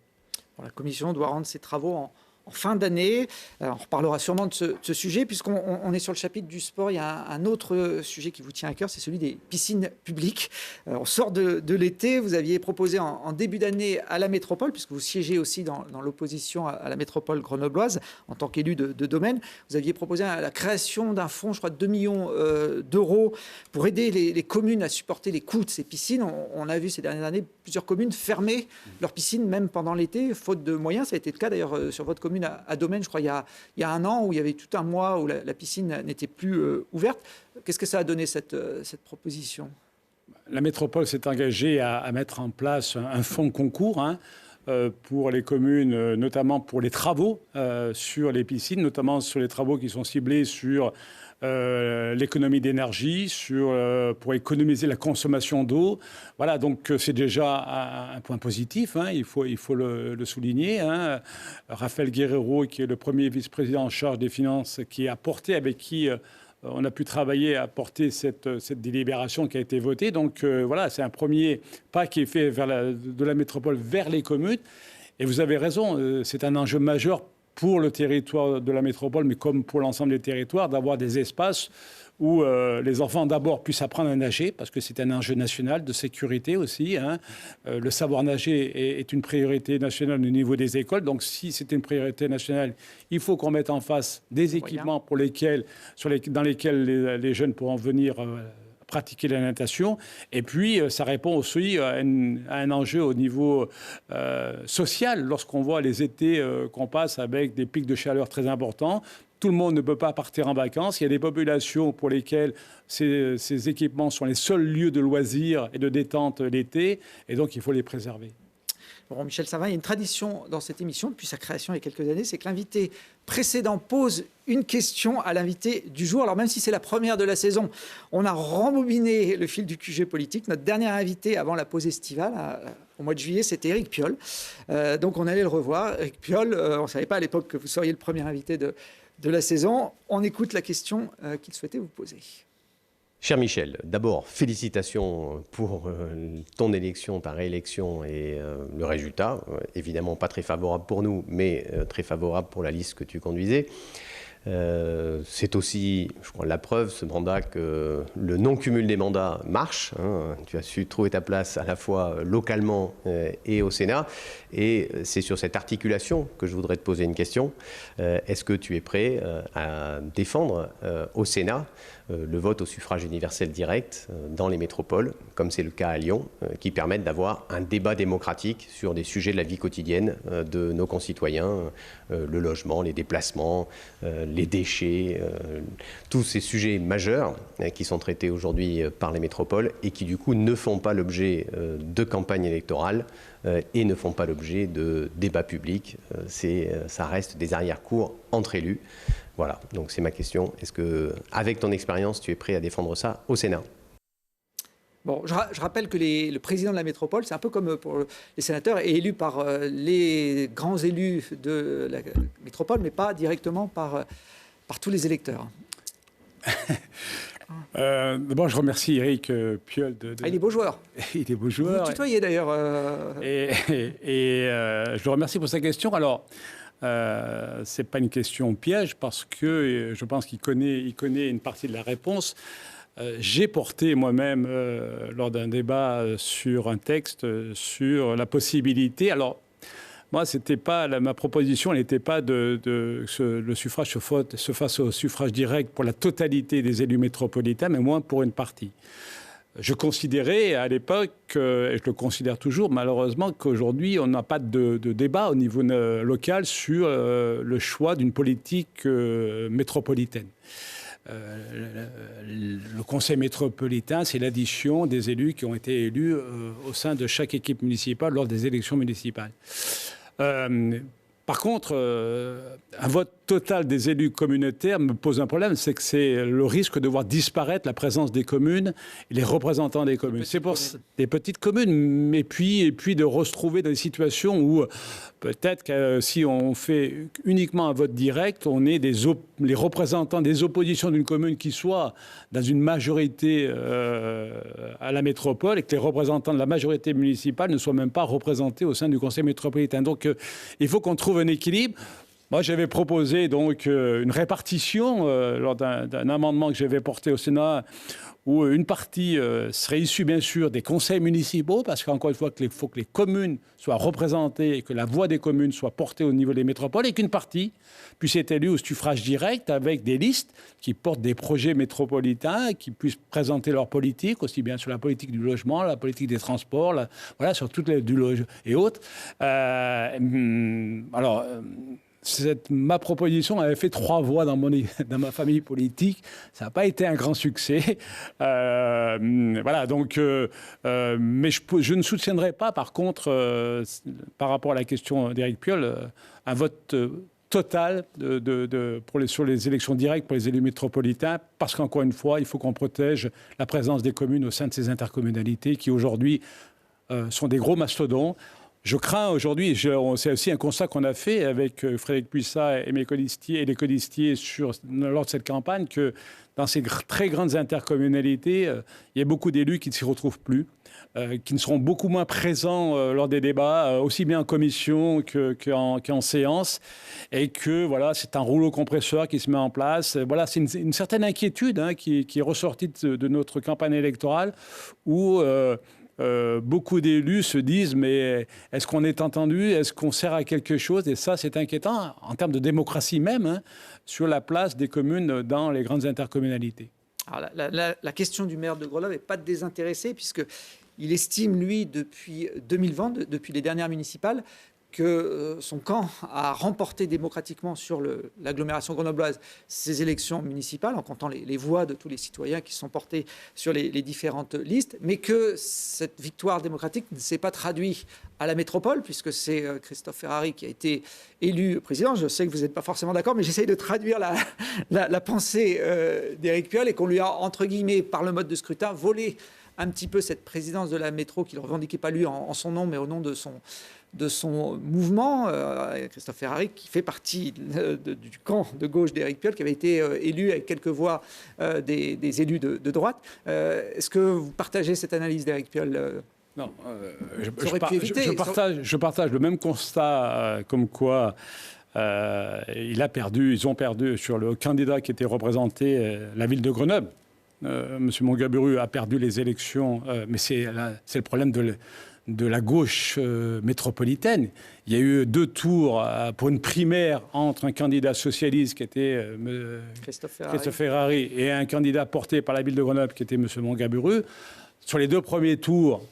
Bon, la Commission doit rendre ses travaux en fin d'année. On reparlera sûrement de ce sujet, puisqu'on est sur le chapitre du sport. Il y a un autre sujet qui vous tient à cœur, c'est celui des piscines publiques. On sort de l'été. Vous aviez proposé en début d'année à la métropole, puisque vous siégez aussi dans l'opposition à la métropole grenobloise en tant qu'élu de domaine. Vous aviez proposé la création d'un fonds, je crois, de 2 millions d'euros pour aider les communes à supporter les coûts de ces piscines. On a vu ces dernières années plusieurs communes fermer leurs piscines, même pendant l'été, faute de moyens. Ça a été le cas d'ailleurs sur votre commune à Domaine, je crois, il y a un an, où il y avait tout un mois où la piscine n'était plus ouverte. Qu'est-ce que ça a donné, cette proposition? La métropole s'est engagée à mettre en place un fonds concours pour les communes, notamment pour les travaux sur les piscines, notamment sur les travaux qui sont ciblés sur l'économie d'énergie, pour économiser la consommation d'eau. Voilà, donc c'est déjà un point positif, il faut le souligner. Raphaël Guerrero, qui est le premier vice-président en charge des finances, avec qui on a pu travailler à porter cette délibération qui a été votée. Donc voilà, c'est un premier pas qui est fait de la métropole vers les communes. Et vous avez raison, c'est un enjeu majeur pour le territoire de la métropole, mais comme pour l'ensemble des territoires, d'avoir des espaces où les enfants d'abord puissent apprendre à nager, parce que c'est un enjeu national de sécurité aussi. Le savoir nager est une priorité nationale au niveau des écoles. Donc si c'est une priorité nationale, il faut qu'on mette en face des équipements dans lesquels les jeunes pourront venir pratiquer la natation. Et puis, ça répond aussi à un enjeu au niveau social. Lorsqu'on voit les étés qu'on passe avec des pics de chaleur très importants, tout le monde ne peut pas partir en vacances. Il y a des populations pour lesquelles ces équipements sont les seuls lieux de loisirs et de détente l'été. Et donc, il faut les préserver. Bon, Michel Savin, il y a une tradition dans cette émission depuis sa création il y a quelques années, c'est que l'invité précédent pose une question à l'invité du jour. Alors même si c'est la première de la saison, on a rembobiné le fil du QG politique. Notre dernier invité avant la pause estivale, au mois de juillet, c'était Éric Piolle. Donc on allait le revoir. Éric Piolle, on ne savait pas à l'époque que vous seriez le premier invité de la saison. On écoute la question qu'il souhaitait vous poser. Cher Michel, d'abord, félicitations pour ton élection, ta réélection et le résultat. Évidemment, pas très favorable pour nous, mais très favorable pour la liste que tu conduisais. C'est aussi, je crois, la preuve, ce mandat, que le non-cumul des mandats marche. Tu as su trouver ta place à la fois localement et au Sénat. Et c'est sur cette articulation que je voudrais te poser une question. Est-ce que tu es prêt à défendre au Sénat le vote au suffrage universel direct dans les métropoles, comme c'est le cas à Lyon, qui permettent d'avoir un débat démocratique sur des sujets de la vie quotidienne de nos concitoyens, le logement, les déplacements, les déchets, tous ces sujets majeurs qui sont traités aujourd'hui par les métropoles et qui du coup ne font pas l'objet de campagne électorale et ne font pas l'objet de débats publics. Ça reste des arrière-cours entre élus. Voilà, donc c'est ma question. Est-ce que, avec ton expérience, tu es prêt à défendre ça au Sénat ? Bon, je rappelle que le président de la métropole, c'est un peu comme pour les sénateurs, est élu par les grands élus de la métropole, mais pas directement par tous les électeurs. D'abord, je remercie Éric Piolle. Il est beau joueur. Il est beau joueur. Vous tutoyez d'ailleurs. Et je le remercie pour sa question. Alors, c'est pas une question piège parce que je pense qu'il connaît une partie de la réponse. J'ai porté moi-même, lors d'un débat sur un texte, sur la possibilité. Alors, moi, ma proposition n'était pas que le suffrage se fasse au suffrage direct pour la totalité des élus métropolitains, mais moins pour une partie. Je considérais à l'époque, et je le considère toujours malheureusement, qu'aujourd'hui on n'a pas de débat au niveau local sur le choix d'une politique métropolitaine. Le conseil métropolitain, c'est l'addition des élus qui ont été élus au sein de chaque équipe municipale lors des élections municipales. Par contre, un vote total des élus communautaires me pose un problème, c'est que c'est le risque de voir disparaître la présence des communes et les représentants des communes. C'est pour des petites communes, et puis de se retrouver dans des situations où peut-être que si on fait uniquement un vote direct, on est les représentants des oppositions d'une commune qui soit dans une majorité à la métropole et que les représentants de la majorité municipale ne soient même pas représentés au sein du conseil métropolitain. Donc il faut qu'on trouve un équilibre. Moi, j'avais proposé donc une répartition lors d'un amendement que j'avais porté au Sénat où une partie serait issue, bien sûr, des conseils municipaux, parce qu'encore une fois, il faut que les communes soient représentées et que la voix des communes soit portée au niveau des métropoles, et qu'une partie puisse être élue au suffrage direct avec des listes qui portent des projets métropolitains, qui puissent présenter leur politique, aussi bien sur la politique du logement, la politique des transports, voilà, sur toutes les et autres. Ma proposition avait fait 3 voix dans ma famille politique. Ça n'a pas été un grand succès. Voilà, donc, mais je ne soutiendrai pas, par contre, par rapport à la question d'Éric Piolle, un vote total sur les élections directes pour les élus métropolitains, parce qu'encore une fois, il faut qu'on protège la présence des communes au sein de ces intercommunalités qui, aujourd'hui, sont des gros mastodons. Je crains aujourd'hui, c'est aussi un constat qu'on a fait avec Frédéric Puissat et mes colistiers, lors de cette campagne, que dans ces très grandes intercommunalités, il y a beaucoup d'élus qui ne s'y retrouvent plus, qui ne seront beaucoup moins présents lors des débats, aussi bien en commission qu'en séance, et que voilà, c'est un rouleau compresseur qui se met en place. Voilà, c'est une certaine inquiétude qui est ressortie de notre campagne électorale où beaucoup d'élus se disent mais est-ce qu'on est entendu, est-ce qu'on sert à quelque chose? Et ça, c'est inquiétant en termes de démocratie même, sur la place des communes dans les grandes intercommunalités. Alors, la question du maire de Grenoble n'est pas désintéressée, puisqu'il estime, lui, depuis 2020, depuis les dernières municipales, que son camp a remporté démocratiquement sur l'agglomération grenobloise ces élections municipales, en comptant les voix de tous les citoyens qui sont portés sur les différentes listes, mais que cette victoire démocratique ne s'est pas traduite à la métropole, puisque c'est Christophe Ferrari qui a été élu président. Je sais que vous n'êtes pas forcément d'accord, mais j'essaye de traduire la pensée d'Éric Piolle, et qu'on lui a, entre guillemets, par le mode de scrutin, volé un petit peu cette présidence de la métro qu'il ne revendiquait pas lui en son nom, mais au nom de son mouvement. Christophe Ferrari, qui fait partie du camp de gauche d'Éric Piolle, qui avait été élu avec quelques voix des élus de droite. Est-ce que vous partagez cette analyse d'Éric Piolle? Non, je partage le même constat, comme quoi ils ont perdu sur le candidat qui était représenté la ville de Grenoble. Monsieur Mongaburu a perdu les élections, mais c'est le problème de la gauche métropolitaine. Il y a eu 2 tours pour une primaire entre un candidat socialiste qui était Christophe Ferrari et un candidat porté par la ville de Grenoble qui était M. Mongaburu. Sur les 2 premiers tours,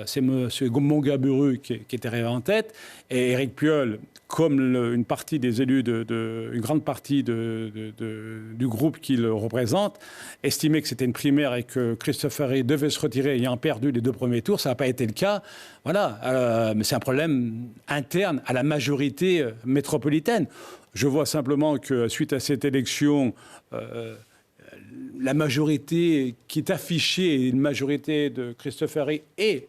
c'est M. Mongaburu qui était arrivé en tête, et Éric Piolle, comme une partie des élus, une grande partie du groupe qu'il représente, estimait que c'était une primaire et que Christophe Ferrari devait se retirer ayant perdu les 2 premiers tours. Ça n'a pas été le cas. Voilà, mais c'est un problème interne à la majorité métropolitaine. Je vois simplement que suite à cette élection, la majorité qui est affichée est une majorité de Christophe Ferrari et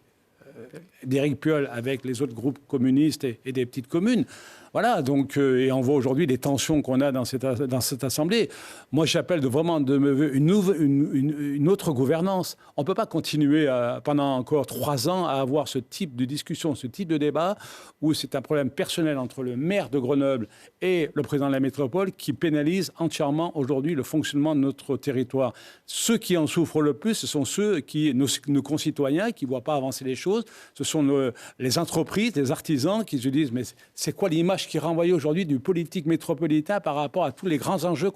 d'Éric Piolle avec les autres groupes communistes et des petites communes. Voilà, donc, et on voit aujourd'hui les tensions qu'on a dans cette Assemblée. Moi, j'appelle une autre gouvernance. On ne peut pas continuer pendant encore 3 ans à avoir ce type de discussion, ce type de débat, où c'est un problème personnel entre le maire de Grenoble et le président de la métropole qui pénalise entièrement aujourd'hui le fonctionnement de notre territoire. Ceux qui en souffrent le plus, ce sont nos concitoyens qui ne voient pas avancer les choses. Ce sont les entreprises, les artisans qui se disent « mais c'est quoi l'image qui est renvoyée aujourd'hui du politique métropolitain par rapport à tous les grands enjeux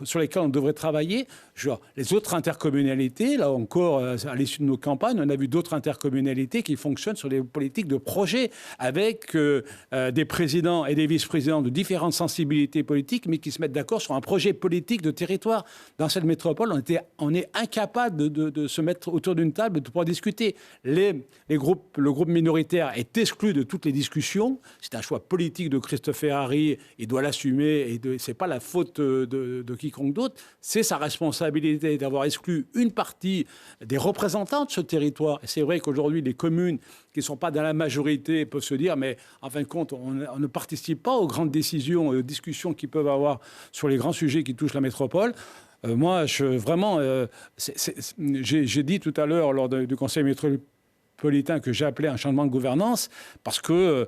sur lesquels on devrait travailler ?» Genre, les autres intercommunalités, là encore, à l'issue de nos campagnes, on a vu d'autres intercommunalités qui fonctionnent sur des politiques de projet avec des présidents et des vice-présidents de différentes sensibilités politiques, mais qui se mettent d'accord sur un projet politique de territoire. Dans cette métropole, on est incapable de se mettre autour d'une table et de pouvoir discuter. Le groupe minoritaire est exclu de toutes les discussions. C'est un choix politique de Christophe Ferrari. Il doit l'assumer et c'est pas la faute de quiconque d'autre. C'est sa responsabilité d'avoir exclu une partie des représentants de ce territoire. Et c'est vrai qu'aujourd'hui, les communes qui ne sont pas dans la majorité peuvent se dire, mais en fin de compte, on ne participe pas aux grandes décisions et aux discussions qu'ils peuvent avoir sur les grands sujets qui touchent la métropole. Moi, j'ai dit tout à l'heure lors du Conseil métropolitain que j'ai appelé un changement de gouvernance parce que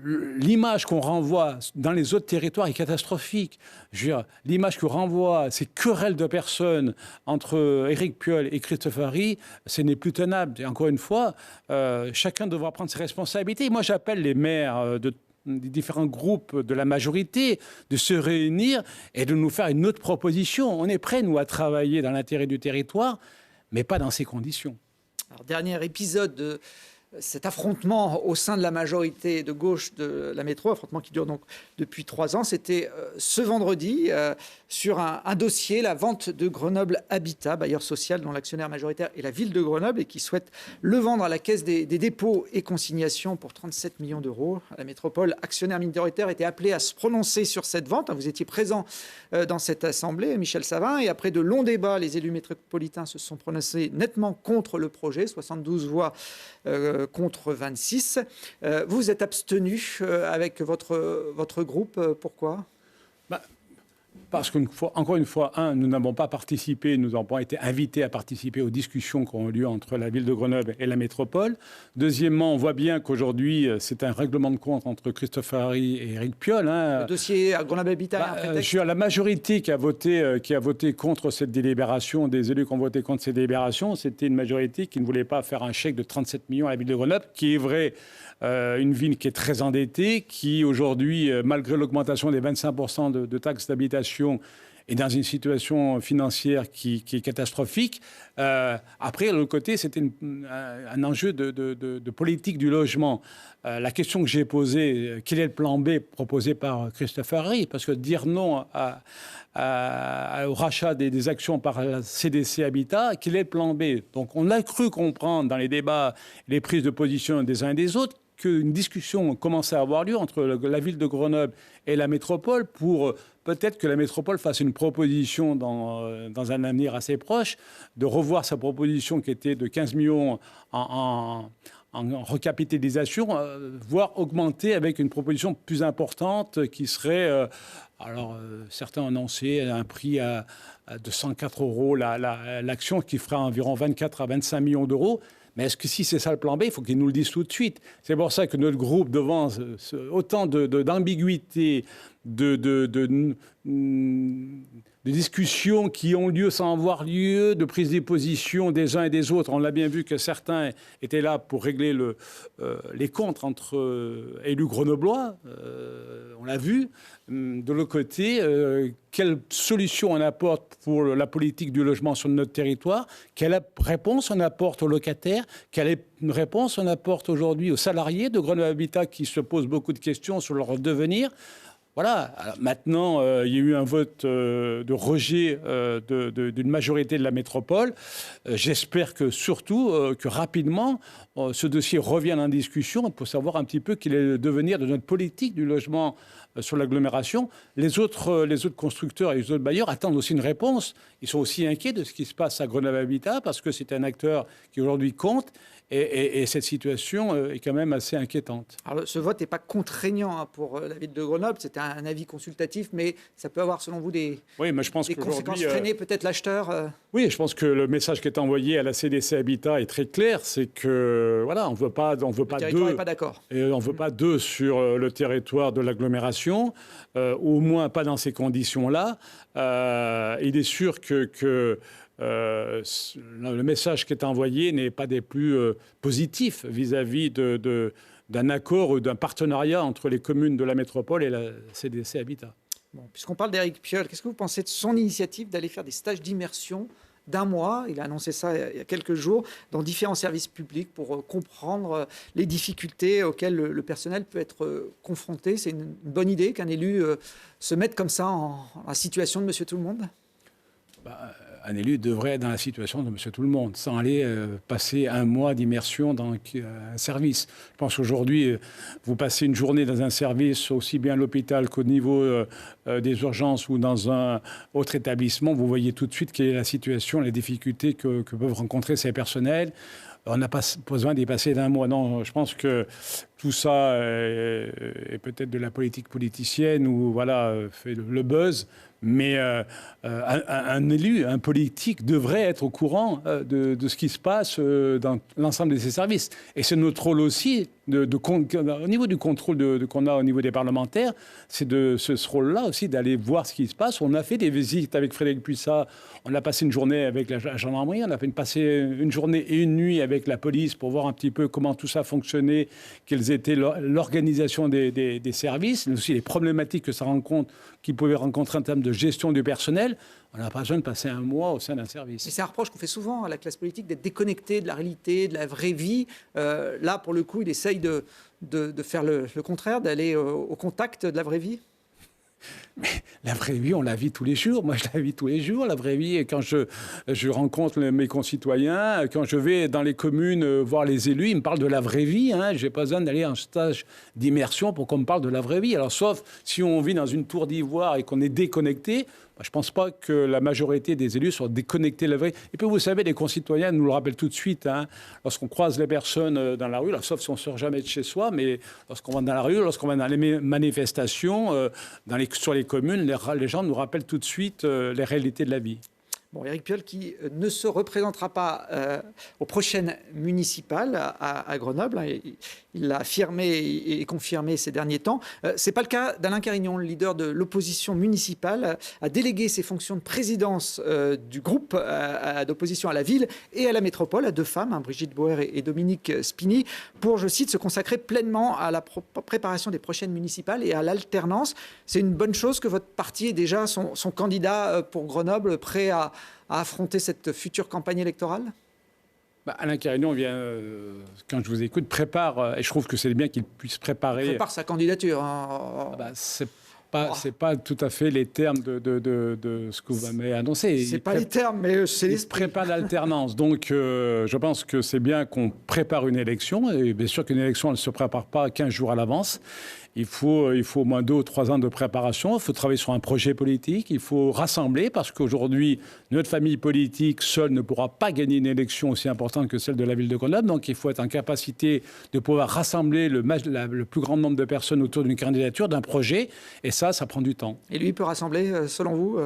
l'image qu'on renvoie dans les autres territoires est catastrophique. Je veux dire, l'image qu'on renvoie, ces querelles de personnes entre Éric Piolle et Christophe Ferrari, ce n'est plus tenable. Et encore une fois, chacun devra prendre ses responsabilités. Moi, j'appelle les maires des différents groupes de la majorité de se réunir et de nous faire une autre proposition. On est prêts, nous, à travailler dans l'intérêt du territoire, mais pas dans ces conditions. Alors, dernier épisode de cet affrontement au sein de la majorité de gauche de la métro, affrontement qui dure donc depuis 3 ans, c'était ce vendredi sur un dossier, la vente de Grenoble Habitat, bailleur social dont l'actionnaire majoritaire est la ville de Grenoble et qui souhaite le vendre à la Caisse des dépôts et consignations pour 37 millions d'euros. La métropole, actionnaire minoritaire, était appelée à se prononcer sur cette vente. Vous étiez présent dans cette assemblée, Michel Savin, et après de longs débats, les élus métropolitains se sont prononcés nettement contre le projet, 72 voix contre 26. Vous êtes abstenu avec votre groupe. Pourquoi ? Parce qu'encore une fois, nous n'avons pas participé, nous n'avons pas été invités à participer aux discussions qui ont eu lieu entre la ville de Grenoble et la métropole. Deuxièmement, on voit bien qu'aujourd'hui, c'est un règlement de compte entre Christophe Ferrari et Éric Piolle. Le dossier à Grenoble Habitat est un prétexte. La majorité qui a voté contre cette délibération, des élus qui ont voté contre cette délibération, c'était une majorité qui ne voulait pas faire un chèque de 37 millions à la ville de Grenoble, qui est vrai, une ville qui est très endettée, qui aujourd'hui, malgré l'augmentation des 25% de taxes d'habitation, est dans une situation financière qui est catastrophique. Après, de l'autre côté, c'était un enjeu de politique du logement. La question que j'ai posée, quel est le plan B proposé par Christopher Rey? Parce que dire non au rachat des actions par la CDC Habitat, quel est le plan B? Donc on a cru comprendre dans les débats, les prises de position des uns et des autres, qu'une discussion commençait à avoir lieu entre la ville de Grenoble et la métropole pour peut-être que la métropole fasse une proposition dans un avenir assez proche, de revoir sa proposition qui était de 15 millions en recapitalisation, voire augmenter avec une proposition plus importante qui serait, certains ont annoncé un prix de 104 € l'action, qui ferait environ 24 à 25 millions d'euros. Mais est-ce que si c'est ça le plan B, il faut qu'ils nous le disent tout de suite. C'est pour ça que notre groupe, devant autant d'ambiguïté, de discussions qui ont lieu sans avoir lieu, de prise de position des uns et des autres. On l'a bien vu que certains étaient là pour régler les comptes entre élus grenoblois. On l'a vu. De l'autre côté, quelle solution on apporte pour la politique du logement sur notre territoire? Quelle réponse on apporte aux locataires? Quelle réponse on apporte aujourd'hui aux salariés de Grenoble Habitat qui se posent beaucoup de questions sur leur devenir? Voilà. Alors maintenant, il y a eu un vote de rejet d'une majorité de la métropole. J'espère que surtout, que rapidement, ce dossier revienne en discussion pour savoir un petit peu quel est le devenir de notre politique du logement sur l'agglomération. Les autres constructeurs et les autres bailleurs attendent aussi une réponse. Ils sont aussi inquiets de ce qui se passe à Grenoble Habitat parce que c'est un acteur qui aujourd'hui compte. Et cette situation est quand même assez inquiétante. Alors, ce vote n'est pas contraignant pour la ville de Grenoble, c'était un avis consultatif, mais ça peut avoir, selon vous, des conséquences, freiner peut-être l'acheteur Oui, je pense que le message qui est envoyé à la CDC Habitat est très clair, c'est que voilà, on veut pas le territoire n'est pas d'accord. On veut pas d'eux sur le territoire de l'agglomération, au moins pas dans ces conditions-là. Il est sûr que le message qui est envoyé n'est pas des plus positifs vis-à-vis d'un accord ou d'un partenariat entre les communes de la métropole et la CDC Habitat. Bon, puisqu'on parle d'Éric Piolle, qu'est-ce que vous pensez de son initiative d'aller faire des stages d'immersion d'1 mois, il a annoncé ça il y a quelques jours, dans différents services publics pour comprendre les difficultés auxquelles le personnel peut être confronté? C'est une bonne idée qu'un élu se mette comme ça en situation de Monsieur Tout-le-Monde? Un élu devrait être dans la situation de Monsieur Tout-le-Monde, sans aller passer 1 mois d'immersion dans un service. Je pense qu'aujourd'hui, vous passez une journée dans un service, aussi bien à l'hôpital qu'au niveau des urgences ou dans un autre établissement, vous voyez tout de suite quelle est la situation, les difficultés que peuvent rencontrer ces personnels. On n'a pas besoin d'y passer d'1 mois. Non, je pense que tout ça est peut-être de la politique politicienne ou fait le buzz. Mais un élu, un politique devrait être au courant de ce qui se passe dans l'ensemble de ces services. Et c'est notre rôle aussi, au niveau du contrôle qu'on a au niveau des parlementaires, c'est ce rôle-là aussi d'aller voir ce qui se passe. On a fait des visites avec Frédéric Puissat, on a passé une journée avec la gendarmerie, on a passé une journée et une nuit avec la police pour voir un petit peu comment tout ça fonctionnait, quelles étaient l'organisation des services, mais aussi les problématiques que ça rencontre, qu'ils pouvaient rencontrer en termes de gestion du personnel. On n'a pas besoin de passer 1 mois au sein d'un service. Et c'est un reproche qu'on fait souvent à la classe politique d'être déconnecté de la réalité, de la vraie vie. Là, pour le coup, il essaye de faire le contraire, d'aller au contact de la vraie vie. Mais la vraie vie, on la vit tous les jours. Moi, je la vis tous les jours, la vraie vie. Et quand je rencontre mes concitoyens, quand je vais dans les communes voir les élus, ils me parlent de la vraie vie. Je n'ai pas besoin d'aller en stage d'immersion pour qu'on me parle de la vraie vie. Alors, sauf si on vit dans une tour d'ivoire et qu'on est déconnecté, je ne pense pas que la majorité des élus soient déconnectés de la vraie vie. Et puis, vous savez, les concitoyens nous le rappellent tout de suite. Lorsqu'on croise les personnes dans la rue, alors, sauf si on ne sort jamais de chez soi, mais lorsqu'on va dans la rue, lorsqu'on va dans les manifestations, sur les communes, les gens nous rappellent tout de suite les réalités de la vie. Bon, Éric Piolle qui ne se représentera pas aux prochaines municipales à Grenoble. Il l'a affirmé et confirmé ces derniers temps. Ce n'est pas le cas d'Alain Carignon, le leader de l'opposition municipale, a délégué ses fonctions de présidence du groupe d'opposition à la ville et à la métropole à 2 femmes, hein, Brigitte Bauer et Dominique Spini, pour, je cite, se consacrer pleinement à la préparation des prochaines municipales et à l'alternance. C'est une bonne chose que votre parti ait déjà son candidat pour Grenoble prêt à affronter cette future campagne électorale? Alain Carignon vient, quand je vous écoute, prépare, et je trouve que c'est bien qu'il puisse préparer. Il prépare sa candidature. C'est pas tout à fait les termes de ce que vous m'avez annoncé. C'est pas les termes, mais c'est l'esprit. Il prépare l'alternance. Donc, je pense que c'est bien qu'on prépare une élection. Et bien sûr qu'une élection, elle ne se prépare pas 15 jours à l'avance. Il faut au moins 2 ou 3 ans de préparation. Il faut travailler sur un projet politique. Il faut rassembler parce qu'aujourd'hui, notre famille politique seule ne pourra pas gagner une élection aussi importante que celle de la ville de Grenoble. Donc, il faut être en capacité de pouvoir rassembler le plus grand nombre de personnes autour d'une candidature, d'un projet. Et ça prend du temps. Et lui, il peut rassembler, selon vous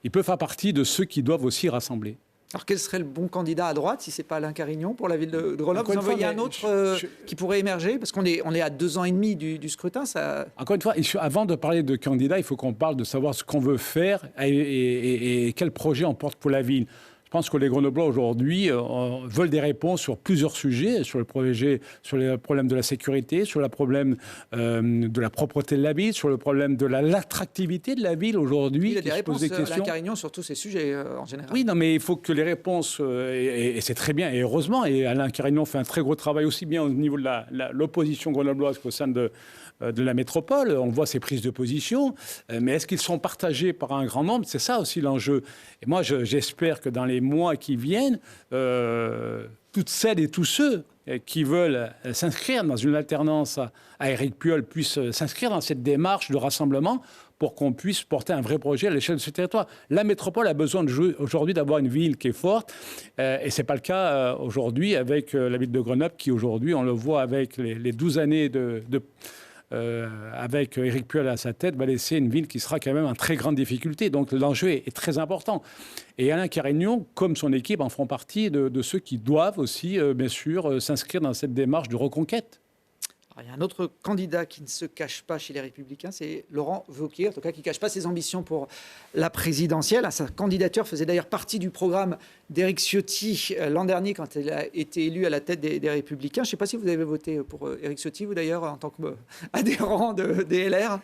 Il peut faire partie de ceux qui doivent aussi rassembler. Alors, quel serait le bon candidat à droite, si ce n'est pas Alain Carignon, pour la ville de Grenoble? Vous en voyez un autre qui pourrait émerger? Parce qu'on est à 2 ans et demi du scrutin. Ça... Encore une fois, avant de parler de candidat, il faut qu'on parle de savoir ce qu'on veut faire et quel projet on porte pour la ville. Je pense que les Grenoblois aujourd'hui veulent des réponses sur plusieurs sujets, sur le problème de la sécurité, sur le problème de la propreté de la ville, sur le problème de l'attractivité de la ville aujourd'hui. Il y a des réponses à Alain Carignon sur tous ces sujets en général. Oui, non, mais il faut que les réponses, et c'est très bien, et heureusement, et Alain Carignon fait un très gros travail aussi bien au niveau de l'opposition grenobloise qu'au sein de la métropole. On voit ces prises de position, mais est-ce qu'ils sont partagés par un grand nombre? C'est ça aussi l'enjeu. Et moi, j'espère que dans les mois qui viennent, toutes celles et tous ceux qui veulent s'inscrire dans une alternance à Éric Piolle puissent s'inscrire dans cette démarche de rassemblement pour qu'on puisse porter un vrai projet à l'échelle de ce territoire. La métropole a besoin aujourd'hui d'avoir une ville qui est forte, et ce n'est pas le cas aujourd'hui avec la ville de Grenoble qui aujourd'hui, on le voit avec les 12 années avec Éric Piolle à sa tête, va laisser une ville qui sera quand même en très grande difficulté. Donc l'enjeu est très important. Et Alain Carignon, comme son équipe, en feront partie de ceux qui doivent aussi, bien sûr, s'inscrire dans cette démarche de reconquête. Alors, il y a un autre candidat qui ne se cache pas chez les Républicains, c'est Laurent Wauquiez, en tout cas qui ne cache pas ses ambitions pour la présidentielle. Sa candidature faisait d'ailleurs partie du programme d'Éric Ciotti l'an dernier quand elle a été élue à la tête des Républicains. Je ne sais pas si vous avez voté pour Éric Ciotti, vous d'ailleurs, en tant qu'adhérent des LR.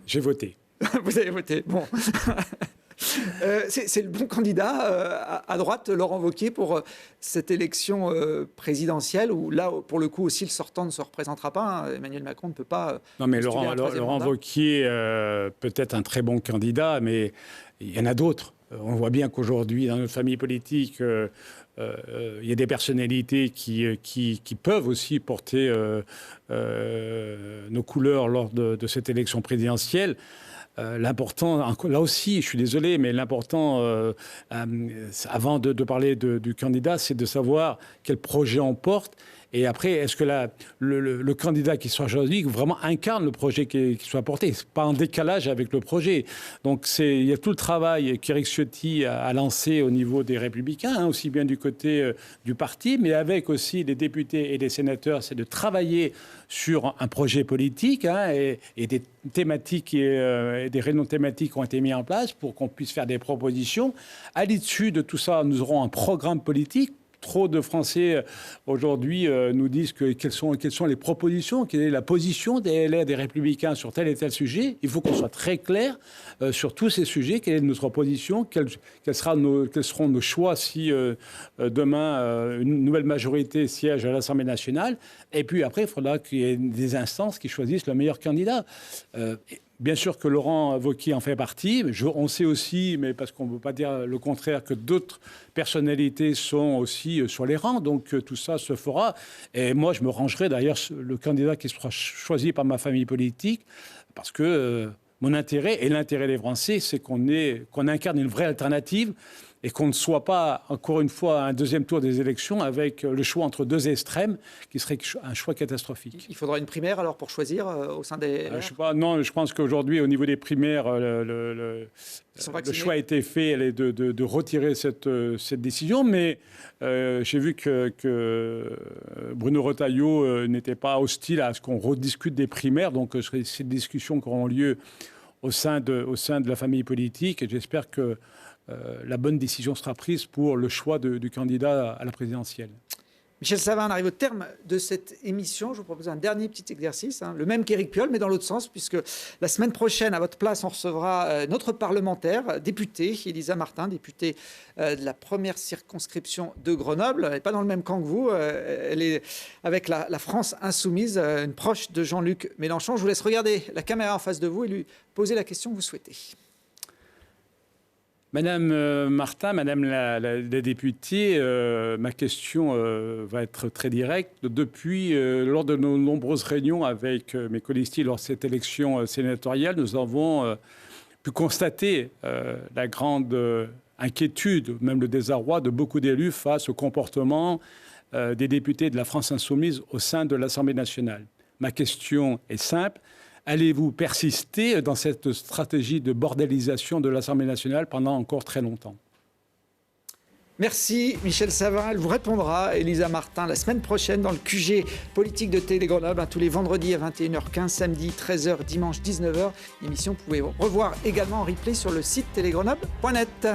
J'ai voté. Vous avez voté, bon. C'est le bon candidat à droite, Laurent Wauquiez, pour cette élection présidentielle où là, pour le coup aussi, le sortant ne se représentera pas. Emmanuel Macron ne peut pas... Non, mais Laurent Wauquiez peut être un très bon candidat, mais il y en a d'autres. On voit bien qu'aujourd'hui, dans notre famille politique, il y a des personnalités qui peuvent aussi porter nos couleurs lors de cette élection présidentielle. L'important, là aussi, je suis désolé, mais l'important, avant de parler du candidat, c'est de savoir quel projet on porte. Et après, est-ce que le candidat qui soit choisi vraiment incarne le projet qui soit porté? Ce n'est pas en décalage avec le projet. Donc, il y a tout le travail qu'Éric Ciotti a lancé au niveau des Républicains, hein, aussi bien du côté du parti, mais avec aussi les députés et les sénateurs, c'est de travailler sur un projet politique, hein, et des thématiques et des réunions thématiques ont été mis en place pour qu'on puisse faire des propositions. À l'issue de tout ça, nous aurons un programme politique. Trop de Français aujourd'hui nous disent quelles sont les propositions, quelle est la position des LR, des Républicains sur tel et tel sujet. Il faut qu'on soit très clair sur tous ces sujets. Quelle est notre position, quels seront nos choix si demain une nouvelle majorité siège à l'Assemblée nationale. Et puis après, il faudra qu'il y ait des instances qui choisissent le meilleur candidat. Bien sûr que Laurent Wauquiez en fait partie. On sait aussi, mais parce qu'on ne peut pas dire le contraire, que d'autres personnalités sont aussi sur les rangs. Donc tout ça se fera. Et moi, je me rangerai d'ailleurs le candidat qui sera choisi par ma famille politique, parce que mon intérêt et l'intérêt des Français, c'est qu'on incarne une vraie alternative et qu'on ne soit pas, encore une fois, à un deuxième tour des élections avec le choix entre deux extrêmes, qui serait un choix catastrophique. Il faudra une primaire alors pour choisir au sein des... Non, je pense qu'aujourd'hui, au niveau des primaires, le choix a été fait de retirer cette décision, mais j'ai vu que Bruno Retailleau n'était pas hostile à ce qu'on rediscute des primaires, donc c'est des discussions qui auront lieu au sein de la famille politique, et j'espère que la bonne décision sera prise pour le choix du candidat à la présidentielle. Michel Savin, on arrive au terme de cette émission. Je vous propose un dernier petit exercice, le même qu'Éric Piolle, mais dans l'autre sens, puisque la semaine prochaine, à votre place, on recevra notre parlementaire, députée, Elisa Martin, députée de la première circonscription de Grenoble. Elle n'est pas dans le même camp que vous. Elle est avec la France insoumise, une proche de Jean-Luc Mélenchon. Je vous laisse regarder la caméra en face de vous et lui poser la question que vous souhaitez. Madame Martin, Madame la députée, ma question va être très directe. Depuis, lors de nos nombreuses réunions avec mes colistiers lors de cette élection sénatoriale, nous avons pu constater la grande inquiétude, même le désarroi de beaucoup d'élus face au comportement des députés de la France insoumise au sein de l'Assemblée nationale. Ma question est simple. Allez-vous persister dans cette stratégie de bordélisation de l'Assemblée nationale pendant encore très longtemps? Merci Michel Savin. Elle vous répondra, Elisa Martin, la semaine prochaine dans le QG politique de Télé Grenoble, tous les vendredis à 21h15, samedi 13h, dimanche 19h. L'émission, vous pouvez revoir également en replay sur le site télégrenoble.net.